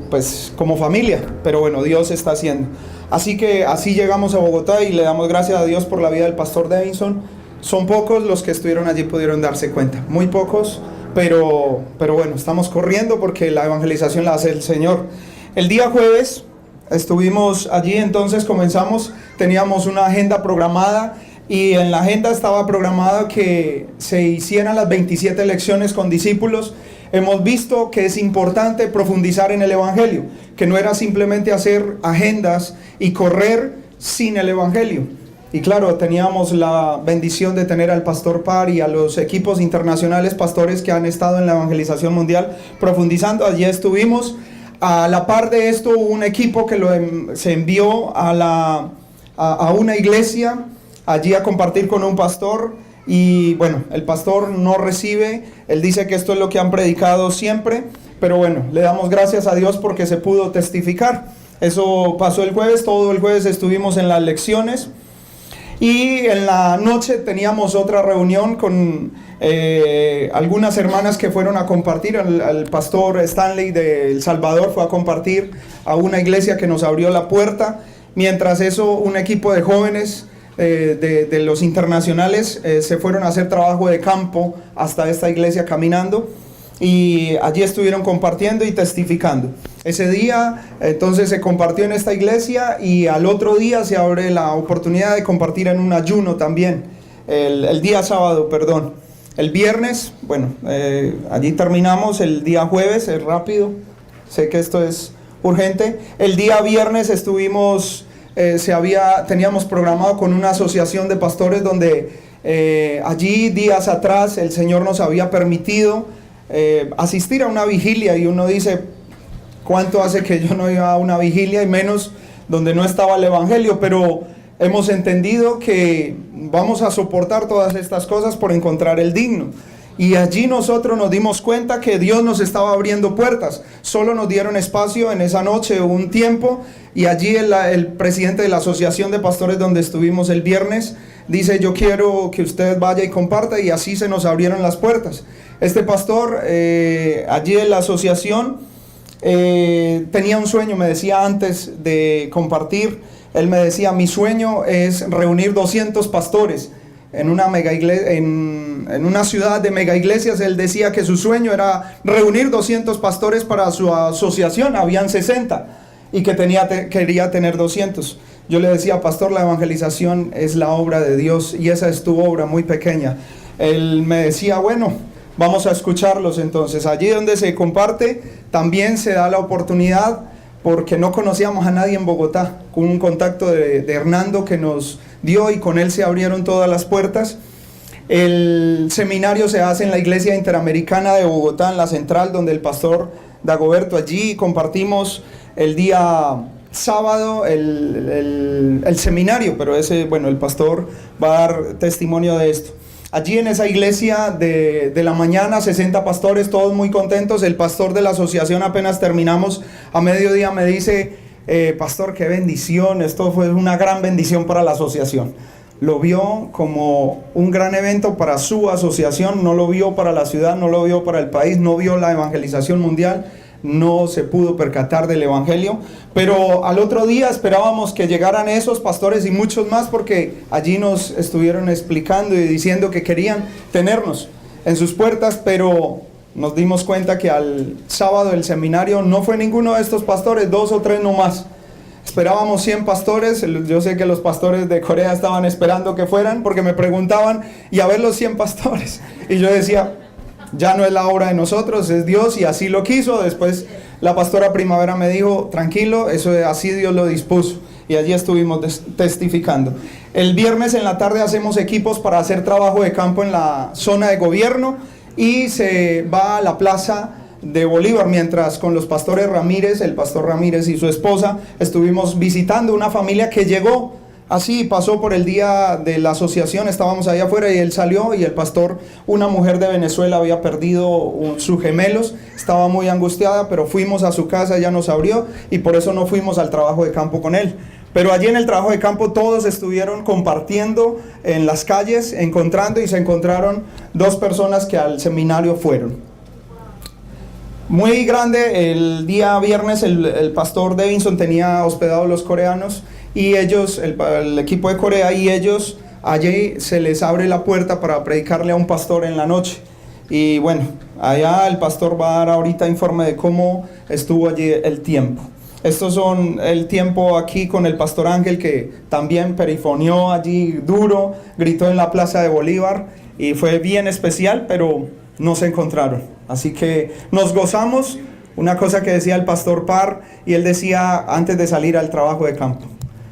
pues como familia, pero bueno, Dios está haciendo. Así que así llegamos a Bogotá y le damos gracias a Dios por la vida del pastor Davidson. Son pocos los que estuvieron allí, pudieron darse cuenta, muy pocos, pero bueno, estamos corriendo porque la evangelización la hace el Señor. El día jueves estuvimos allí, entonces teníamos una agenda programada, y en la agenda estaba programada que se hicieran las 27 lecciones con discípulos. Hemos visto que es importante profundizar en el Evangelio, que no era simplemente hacer agendas y correr sin el Evangelio. Y claro, teníamos la bendición de tener al pastor Par y a los equipos internacionales, pastores que han estado en la evangelización mundial profundizando. Allí estuvimos. A la par de esto, hubo un equipo que se envió a una iglesia allí a compartir con un pastor. Y bueno, el pastor no recibe, él dice que esto es lo que han predicado siempre, pero bueno, le damos gracias a Dios porque se pudo testificar. Eso pasó el jueves, todo el jueves estuvimos en las lecciones, y en la noche teníamos otra reunión con algunas hermanas que fueron a compartir. El pastor Stanley de El Salvador fue a compartir a una iglesia que nos abrió la puerta. Mientras eso, un equipo de jóvenes de los internacionales se fueron a hacer trabajo de campo hasta esta iglesia caminando, y allí estuvieron compartiendo y testificando. Ese día entonces se compartió en esta iglesia, y al otro día se abre la oportunidad de compartir en un ayuno también, el día sábado, perdón. El viernes, bueno, allí terminamos. El día jueves, es rápido, sé que esto es urgente. El día viernes estuvimos... teníamos programado con una asociación de pastores donde allí días atrás el Señor nos había permitido asistir a una vigilia, y uno dice: ¿cuánto hace que yo no iba a una vigilia, y menos donde no estaba el Evangelio? Pero hemos entendido que vamos a soportar todas estas cosas por encontrar el digno. Y allí nosotros nos dimos cuenta que Dios nos estaba abriendo puertas. Solo nos dieron espacio en esa noche, un tiempo, y allí el presidente de la asociación de pastores donde estuvimos el viernes dice: yo quiero que usted vaya y comparta, y así se nos abrieron las puertas. Este pastor allí en la asociación tenía un sueño, me decía antes de compartir, él me decía: mi sueño es reunir 200 pastores en una mega iglesia, en una ciudad de mega iglesias. Él decía que su sueño era reunir 200 pastores para su asociación. Habían 60 y que quería tener 200. Yo le decía: pastor, la evangelización es la obra de Dios, y esa es tu obra muy pequeña. Él me decía: bueno, vamos a escucharlos. Entonces allí donde se comparte también se da la oportunidad, porque no conocíamos a nadie en Bogotá, con un contacto de Hernando que nos dio, y con él se abrieron todas las puertas. El seminario se hace en la Iglesia Interamericana de Bogotá, en la central, donde el pastor Dagoberto, allí compartimos el día sábado el seminario, pero bueno, el pastor va a dar testimonio de esto. Allí en esa iglesia de la mañana, 60 pastores, todos muy contentos. El pastor de la asociación, apenas terminamos a mediodía, me dice, pastor, qué bendición, esto fue una gran bendición para la asociación. Lo vio como un gran evento para su asociación, no lo vio para la ciudad, no lo vio para el país, no vio la evangelización mundial, no se pudo percatar del evangelio, pero al otro día esperábamos que llegaran esos pastores y muchos más, porque allí nos estuvieron explicando y diciendo que querían tenernos en sus puertas, pero nos dimos cuenta que al sábado del seminario no fue ninguno de estos pastores, 2 o 3 nomás. Esperábamos 100 pastores, yo sé que los pastores de Corea estaban esperando que fueran, porque me preguntaban, y a ver los 100 pastores, y yo decía, ya no es la obra de nosotros, es Dios, y así lo quiso. Después la pastora Primavera me dijo, tranquilo, eso así Dios lo dispuso, y allí estuvimos testificando. El viernes en la tarde hacemos equipos para hacer trabajo de campo en la zona de gobierno, y se va a la plaza de Bolívar, mientras con los pastores Ramírez, el pastor Ramírez y su esposa, estuvimos visitando una familia que llegó así, pasó por el día de la asociación, estábamos ahí afuera y él salió, y el pastor, una mujer de Venezuela, había perdido sus gemelos, estaba muy angustiada, pero fuimos a su casa, ella nos abrió, y por eso no fuimos al trabajo de campo con él. Pero allí en el trabajo de campo todos estuvieron compartiendo en las calles, encontrando, y se encontraron 2 personas que al seminario fueron. Muy grande, el día viernes el pastor Davidson tenía hospedados los coreanos, y ellos, el equipo de Corea, y ellos, allí se les abre la puerta para predicarle a un pastor en la noche. Y bueno, allá el pastor va a dar ahorita informe de cómo estuvo allí el tiempo. Estos son el tiempo aquí con el pastor Ángel, que también perifoneó allí duro, gritó en la plaza de Bolívar, y fue bien especial, pero no se encontraron. Así que nos gozamos. Una cosa que decía el pastor Parr, y él decía antes de salir al trabajo de campo: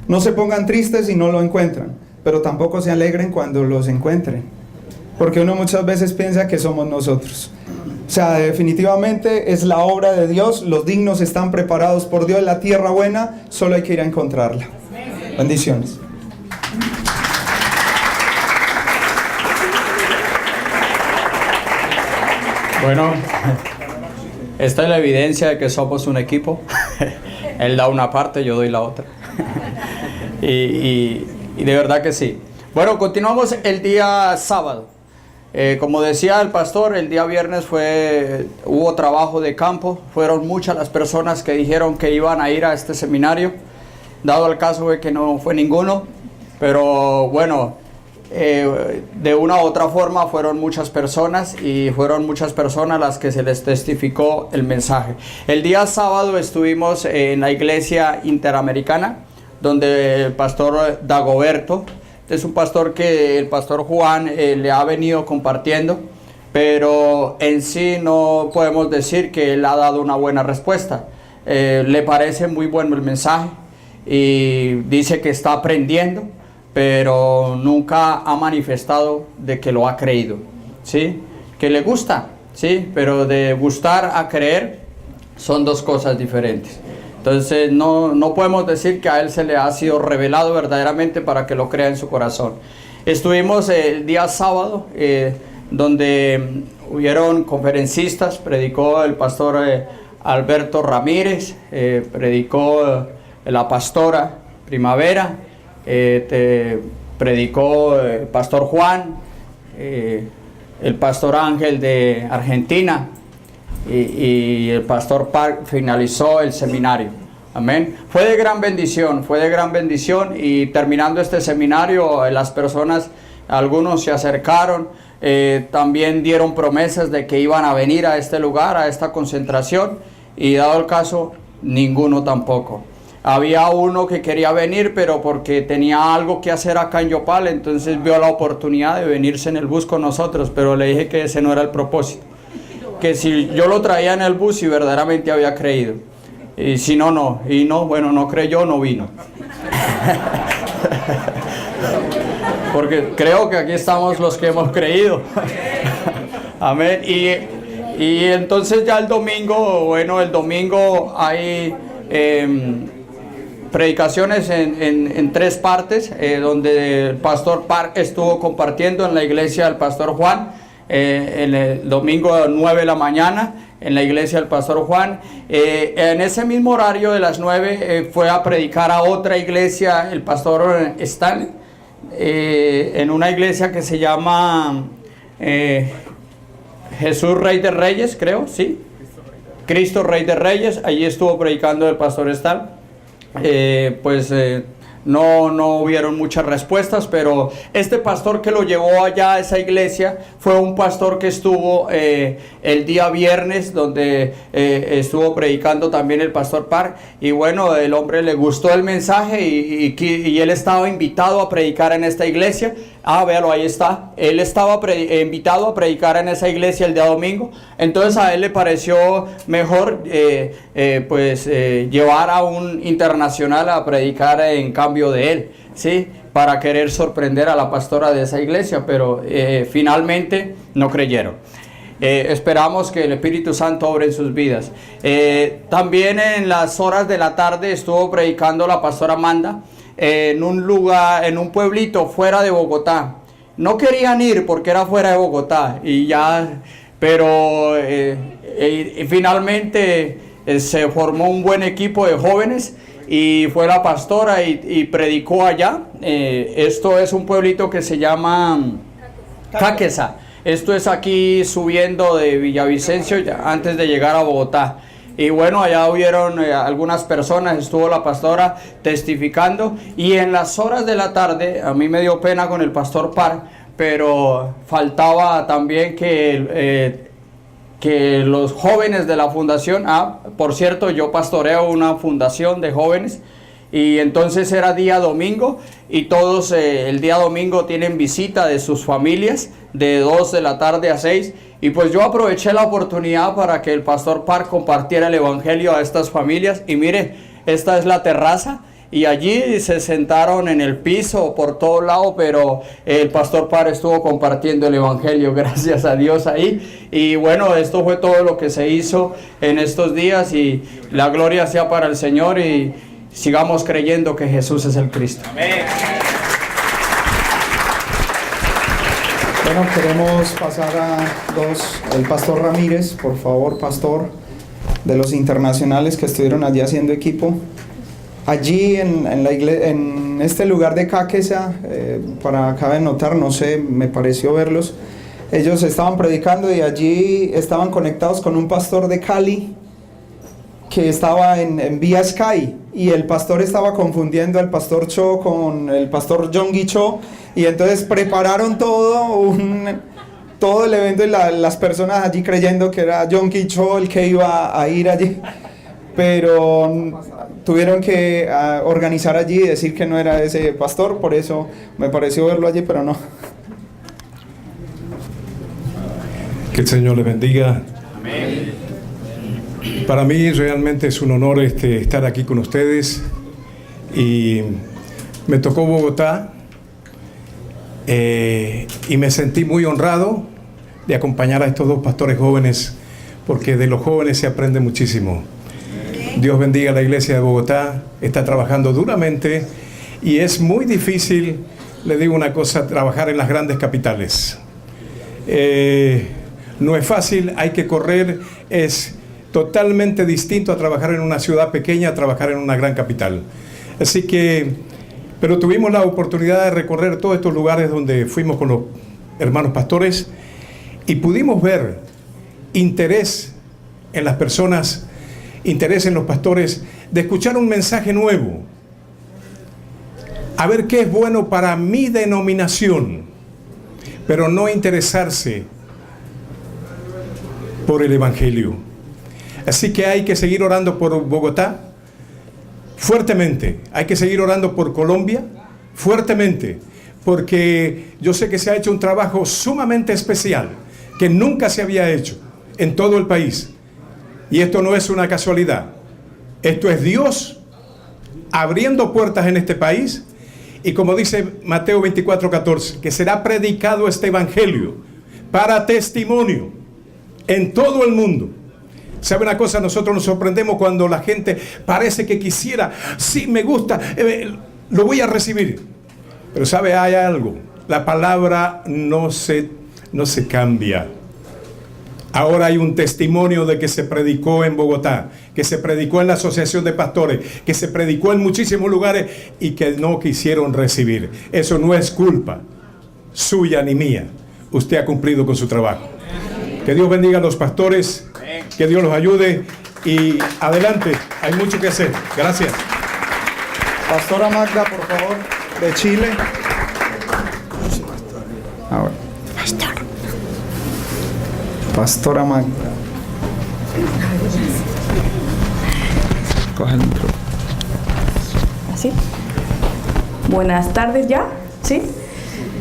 no se pongan tristes si no lo encuentran, pero tampoco se alegren cuando los encuentren, porque uno muchas veces piensa que somos nosotros. O sea, definitivamente es la obra de Dios, los dignos están preparados por Dios, la tierra buena, solo hay que ir a encontrarla. Bendiciones. Bueno, esta es la evidencia de que somos un equipo. Él da una parte, yo doy la otra. Y de verdad que sí. Bueno, continuamos el día sábado. Como decía el pastor, el día viernes hubo trabajo de campo. Fueron muchas las personas que dijeron que iban a ir a este seminario. Dado el caso de que no fue ninguno. Pero bueno, de una u otra forma fueron muchas personas, y fueron muchas personas las que se les testificó el mensaje. El día sábado estuvimos en la iglesia interamericana, donde el pastor Dagoberto, es un pastor que el pastor Juan le ha venido compartiendo, pero en sí no podemos decir que él ha dado una buena respuesta. Le parece muy bueno el mensaje, y dice que está aprendiendo, pero nunca ha manifestado de que lo ha creído, ¿sí? Que le gusta, ¿sí? Pero de gustar a creer son 2 cosas diferentes. Entonces no podemos decir que a él se le ha sido revelado verdaderamente para que lo crea en su corazón. Estuvimos el día sábado, donde hubieron conferencistas, predicó el pastor Alberto Ramírez, predicó la pastora Primavera, predicó el pastor Juan, el pastor Ángel de Argentina, y el pastor Park finalizó el seminario. Amén. Fue de gran bendición, y terminando este seminario, las personas, algunos se acercaron, también dieron promesas de que iban a venir a este lugar, a esta concentración, y dado el caso, ninguno tampoco. Había uno que quería venir, pero porque tenía algo que hacer acá en Yopal, entonces vio la oportunidad de venirse en el bus con nosotros, pero le dije que ese no era el propósito. Que si yo lo traía en el bus y verdaderamente había creído. Y si no, no. Y no, bueno, no creyó, no vino. Porque creo que aquí estamos los que hemos creído. Amén. Y entonces ya el domingo hay predicaciones en 3 partes, donde el pastor Park estuvo compartiendo en la iglesia del pastor Juan, en el domingo a 9 de la mañana, en la iglesia del pastor Juan. En ese mismo horario de las 9 fue a predicar a otra iglesia el pastor Stanley, en una iglesia que se llama Jesús Rey de Reyes, creo, sí, Cristo Rey de Reyes. Allí estuvo predicando el pastor Stanley. No hubieron muchas respuestas, pero este pastor que lo llevó allá a esa iglesia fue un pastor que estuvo el día viernes, donde estuvo predicando también el pastor Park. Y bueno, el hombre le gustó el mensaje y él estaba invitado a predicar en esta iglesia. Véalo, ahí está. Él estaba invitado a predicar en esa iglesia el día domingo. Entonces a él le pareció mejor llevar a un internacional a predicar en cambio de él, ¿sí? Para querer sorprender a la pastora de esa iglesia, pero finalmente no creyeron. Esperamos que el Espíritu Santo obre en sus vidas. También en las horas de la tarde estuvo predicando la pastora Amanda en un lugar, en un pueblito fuera de Bogotá. No querían ir porque era fuera de Bogotá pero finalmente se formó un buen equipo de jóvenes y fue la pastora y predicó allá. Esto es un pueblito que se llama Caquesa. Esto es aquí subiendo de Villavicencio antes de llegar a Bogotá. Y bueno, allá hubieron algunas personas, estuvo la pastora testificando. Y en las horas de la tarde, a mí me dio pena con el pastor Park, pero faltaba también que los jóvenes de la fundación, por cierto, yo pastoreo una fundación de jóvenes, y entonces era día domingo, y todos el día domingo tienen visita de sus familias, de 2 de la tarde a 6, y pues yo aproveché la oportunidad para que el pastor Park compartiera el evangelio a estas familias. Y mire, esta es la terraza, y allí se sentaron en el piso por todo lado, pero el pastor Park estuvo compartiendo el evangelio, gracias a Dios ahí. Y bueno, esto fue todo lo que se hizo en estos días, y la gloria sea para el Señor, y sigamos creyendo que Jesús es el Cristo. Amén. Bueno, queremos pasar el pastor Ramírez, por favor, pastor, de los internacionales que estuvieron allí haciendo equipo. Allí en este lugar de Caquesa, cabe notar, no sé, me pareció verlos, ellos estaban predicando y allí estaban conectados con un pastor de Cali que estaba en vía Sky, y el pastor estaba confundiendo al pastor Cho con el pastor Yonggi Cho, y entonces prepararon todo el evento, y las personas allí creyendo que era Yonggi Cho el que iba a ir allí, pero tuvieron que organizar allí y decir que no era ese pastor. Por eso me pareció verlo allí, pero no. Que el Señor les bendiga. Amén. Para mí realmente es un honor estar aquí con ustedes, y me tocó Bogotá, y me sentí muy honrado de acompañar a estos 2 pastores jóvenes, porque de los jóvenes se aprende muchísimo. Dios bendiga a la iglesia de Bogotá, está trabajando duramente, y es muy difícil, le digo una cosa, trabajar en las grandes capitales. No es fácil, hay que correr, es totalmente distinto a trabajar en una ciudad pequeña a trabajar en una gran capital. Así que, pero tuvimos la oportunidad de recorrer todos estos lugares donde fuimos con los hermanos pastores, y pudimos ver interés en las personas, interés en los pastores, de escuchar un mensaje nuevo, a ver qué es bueno para mi denominación, pero no interesarse por el evangelio. Así que hay que seguir orando por Bogotá fuertemente, hay que seguir orando por Colombia fuertemente, porque yo sé que se ha hecho un trabajo sumamente especial que nunca se había hecho en todo el país, y esto no es una casualidad, esto es Dios abriendo puertas en este país. Y como dice Mateo 24:14, que será predicado este evangelio para testimonio en todo el mundo. ¿Sabe una cosa? Nosotros nos sorprendemos cuando la gente parece que quisiera, sí, me gusta, lo voy a recibir. Pero ¿sabe? Hay algo. La palabra no se cambia. Ahora hay un testimonio de que se predicó en Bogotá, que se predicó en la Asociación de Pastores, que se predicó en muchísimos lugares y que no quisieron recibir. Eso no es culpa suya ni mía. Usted ha cumplido con su trabajo. Que Dios bendiga a los pastores, que Dios los ayude y adelante, hay mucho que hacer. Gracias. Pastora Magda, por favor, de Chile. Ahora. Pastora Magda. Coge el micrófono. ¿Así? Buenas tardes ya, ¿sí?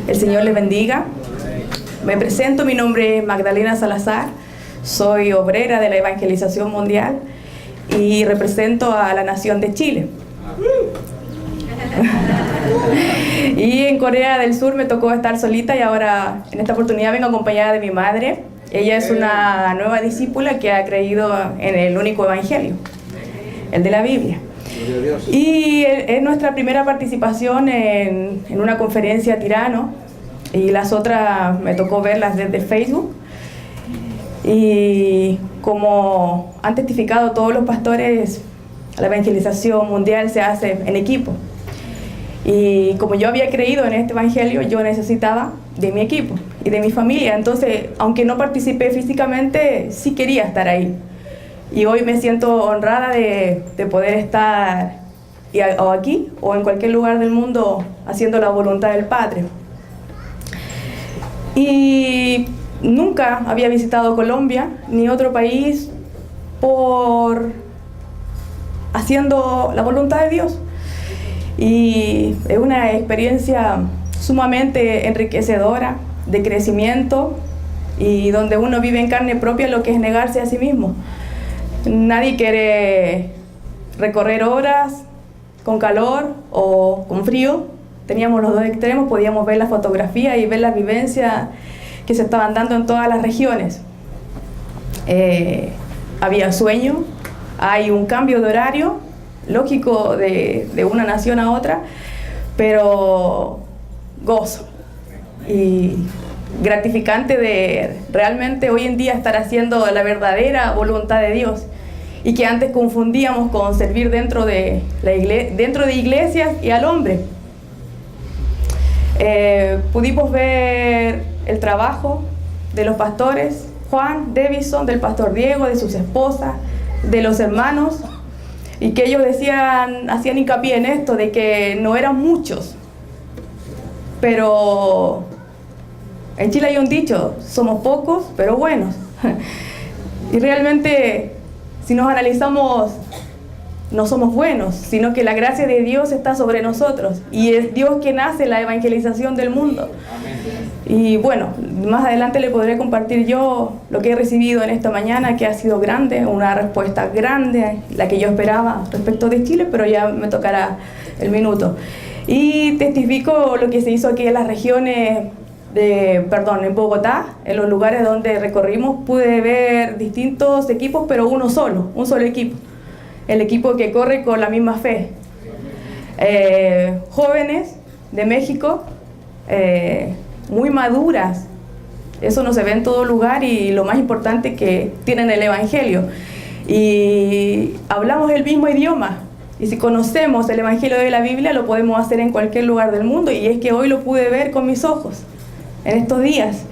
El Señor le bendiga. Me presento, mi nombre es Magdalena Salazar, soy obrera de la evangelización mundial y represento a la nación de Chile. Y en Corea del Sur me tocó estar solita y ahora en esta oportunidad vengo acompañada de mi madre. Ella es una nueva discípula que ha creído en el único evangelio, el de la Biblia. Y es nuestra primera participación en una conferencia Tirano y las otras me tocó verlas desde Facebook. Y como han testificado todos los pastores, la evangelización mundial se hace en equipo. Y como yo había creído en este evangelio, yo necesitaba de mi equipo y de mi familia. Entonces, aunque no participé físicamente, sí quería estar ahí. Y hoy me siento honrada de poder estar o aquí o en cualquier lugar del mundo haciendo la voluntad del Padre. Y nunca había visitado Colombia ni otro país haciendo la voluntad de Dios. Y es una experiencia sumamente enriquecedora, de crecimiento, y donde uno vive en carne propia lo que es negarse a sí mismo. Nadie quiere recorrer horas con calor o con frío. Teníamos los dos extremos, podíamos ver la fotografía y ver las vivencias que se estaban dando en todas las regiones. Había sueño, hay un cambio de horario, lógico de una nación a otra, pero gozo y gratificante de realmente hoy en día estar haciendo la verdadera voluntad de Dios, y que antes confundíamos con servir dentro de iglesias y al hombre. Pudimos ver el trabajo de los pastores Juan, Davison, del pastor Diego, de sus esposas, de los hermanos, y que ellos hacían hincapié en esto, de que no eran muchos, pero en Chile hay un dicho, somos pocos, pero buenos. Y realmente, si nos analizamos, no somos buenos, sino que la gracia de Dios está sobre nosotros, y es Dios quien hace la evangelización del mundo. Y bueno, más adelante le podré compartir yo lo que he recibido en esta mañana, que ha sido grande, una respuesta grande, la que yo esperaba respecto de Chile, pero ya me tocará el minuto. Y testifico lo que se hizo aquí en las regiones en Bogotá, en los lugares donde recorrimos, pude ver distintos equipos, pero un solo equipo. El equipo que corre con la misma fe. Jóvenes de México, muy maduras. Eso no se ve en todo lugar, y lo más importante, que tienen el evangelio. Y hablamos el mismo idioma. Y si conocemos el evangelio de la Biblia, lo podemos hacer en cualquier lugar del mundo. Y es que hoy lo pude ver con mis ojos, en estos días.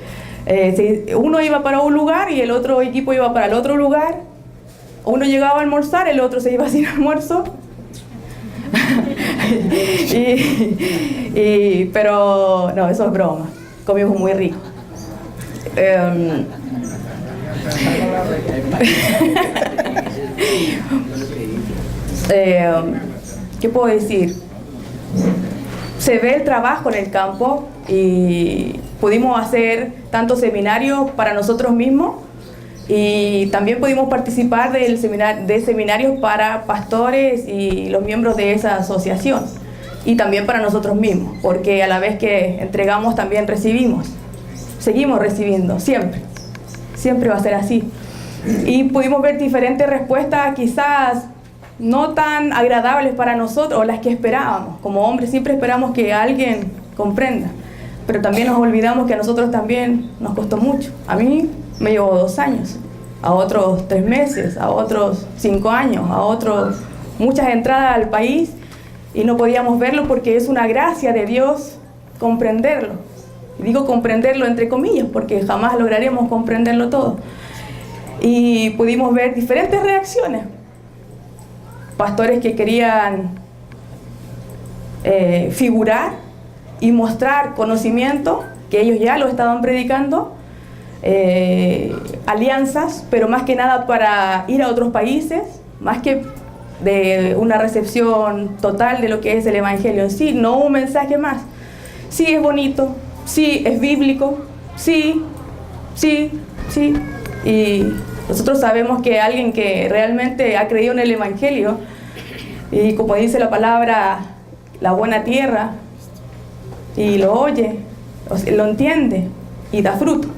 Uno iba para un lugar y el otro equipo iba para el otro lugar. Uno llegaba a almorzar, el otro se iba sin almuerzo. Pero no, eso es broma. Comimos muy rico. ¿Qué puedo decir? Se ve el trabajo en el campo, y pudimos hacer tantos seminarios para nosotros mismos, y también pudimos participar de seminarios para pastores y los miembros de esa asociación, y también para nosotros mismos, porque a la vez que entregamos también recibimos, seguimos recibiendo, siempre va a ser así. Y pudimos ver diferentes respuestas, quizás no tan agradables para nosotros, o las que esperábamos. Como hombres siempre esperamos que alguien comprenda, pero también nos olvidamos que a nosotros también nos costó mucho. A mí me llevó 2 años, a otros 3 meses, a otros 5 años, a otros muchas entradas al país, y no podíamos verlo porque es una gracia de Dios comprenderlo. Y digo comprenderlo entre comillas porque jamás lograremos comprenderlo todo. Y pudimos ver diferentes reacciones. Pastores que querían figurar y mostrar conocimiento, que ellos ya lo estaban predicando, alianzas, pero más que nada para ir a otros países, más que de una recepción total de lo que es el Evangelio en sí, no un mensaje más. Sí es bonito, sí es bíblico, sí, y nosotros sabemos que alguien que realmente ha creído en el Evangelio, y como dice la palabra, la buena tierra, y lo oye, lo entiende y da fruto,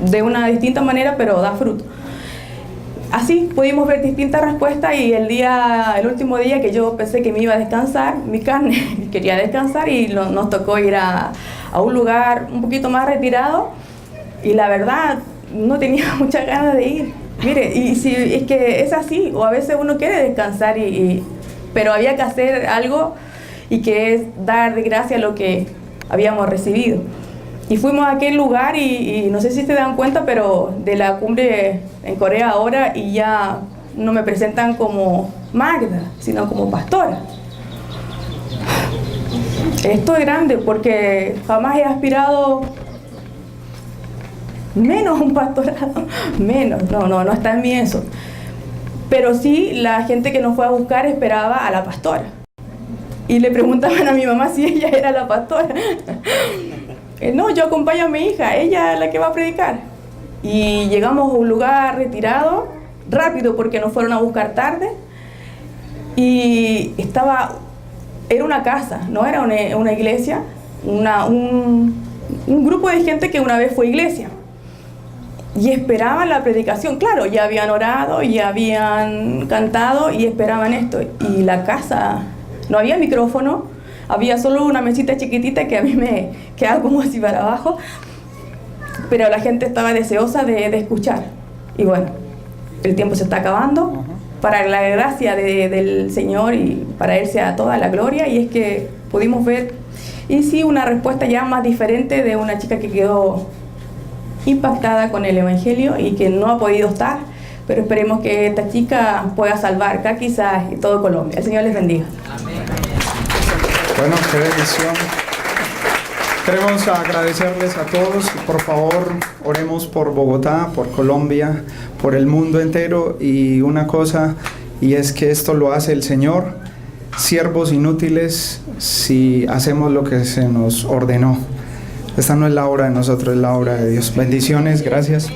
de una distinta manera, pero da fruto. Así pudimos ver distintas respuestas, y el último día que yo pensé que me iba a descansar, mi carne quería descansar, y nos tocó ir a un lugar un poquito más retirado, y la verdad no tenía muchas ganas de ir. Mire, y si es que es así, o a veces uno quiere descansar, pero había que hacer algo, y que es dar de gracia lo que habíamos recibido. Y fuimos a aquel lugar y no sé si se dan cuenta, pero de la cumbre en Corea ahora, y ya no me presentan como Magda, sino como pastora. Esto es grande porque jamás he aspirado menos a un pastorado, menos, no está en mí eso. Pero sí, la gente que nos fue a buscar esperaba a la pastora. Y le preguntaban a mi mamá si ella era la pastora. No, yo acompaño a mi hija, ella es la que va a predicar. Y llegamos a un lugar retirado, rápido porque nos fueron a buscar tarde. Y era una casa, no era una iglesia, un grupo de gente que una vez fue iglesia. Y esperaban la predicación, claro, ya habían orado, ya habían cantado y esperaban esto. Y la casa, no había micrófono, había solo una mesita chiquitita que a mí me quedaba como así para abajo, pero la gente estaba deseosa de escuchar. Y bueno, el tiempo se está acabando, para la gracia del Señor y para Él sea toda la gloria, y es que pudimos ver, y sí, una respuesta ya más diferente de una chica que quedó impactada con el Evangelio y que no ha podido estar, pero esperemos que esta chica pueda salvar acá quizás y todo Colombia. El Señor les bendiga. Amén. Bueno, qué bendición. Queremos agradecerles a todos. Por favor, oremos por Bogotá, por Colombia, por el mundo entero. Y una cosa, y es que esto lo hace el Señor. Siervos inútiles si hacemos lo que se nos ordenó. Esta no es la obra de nosotros, es la obra de Dios. Bendiciones, gracias.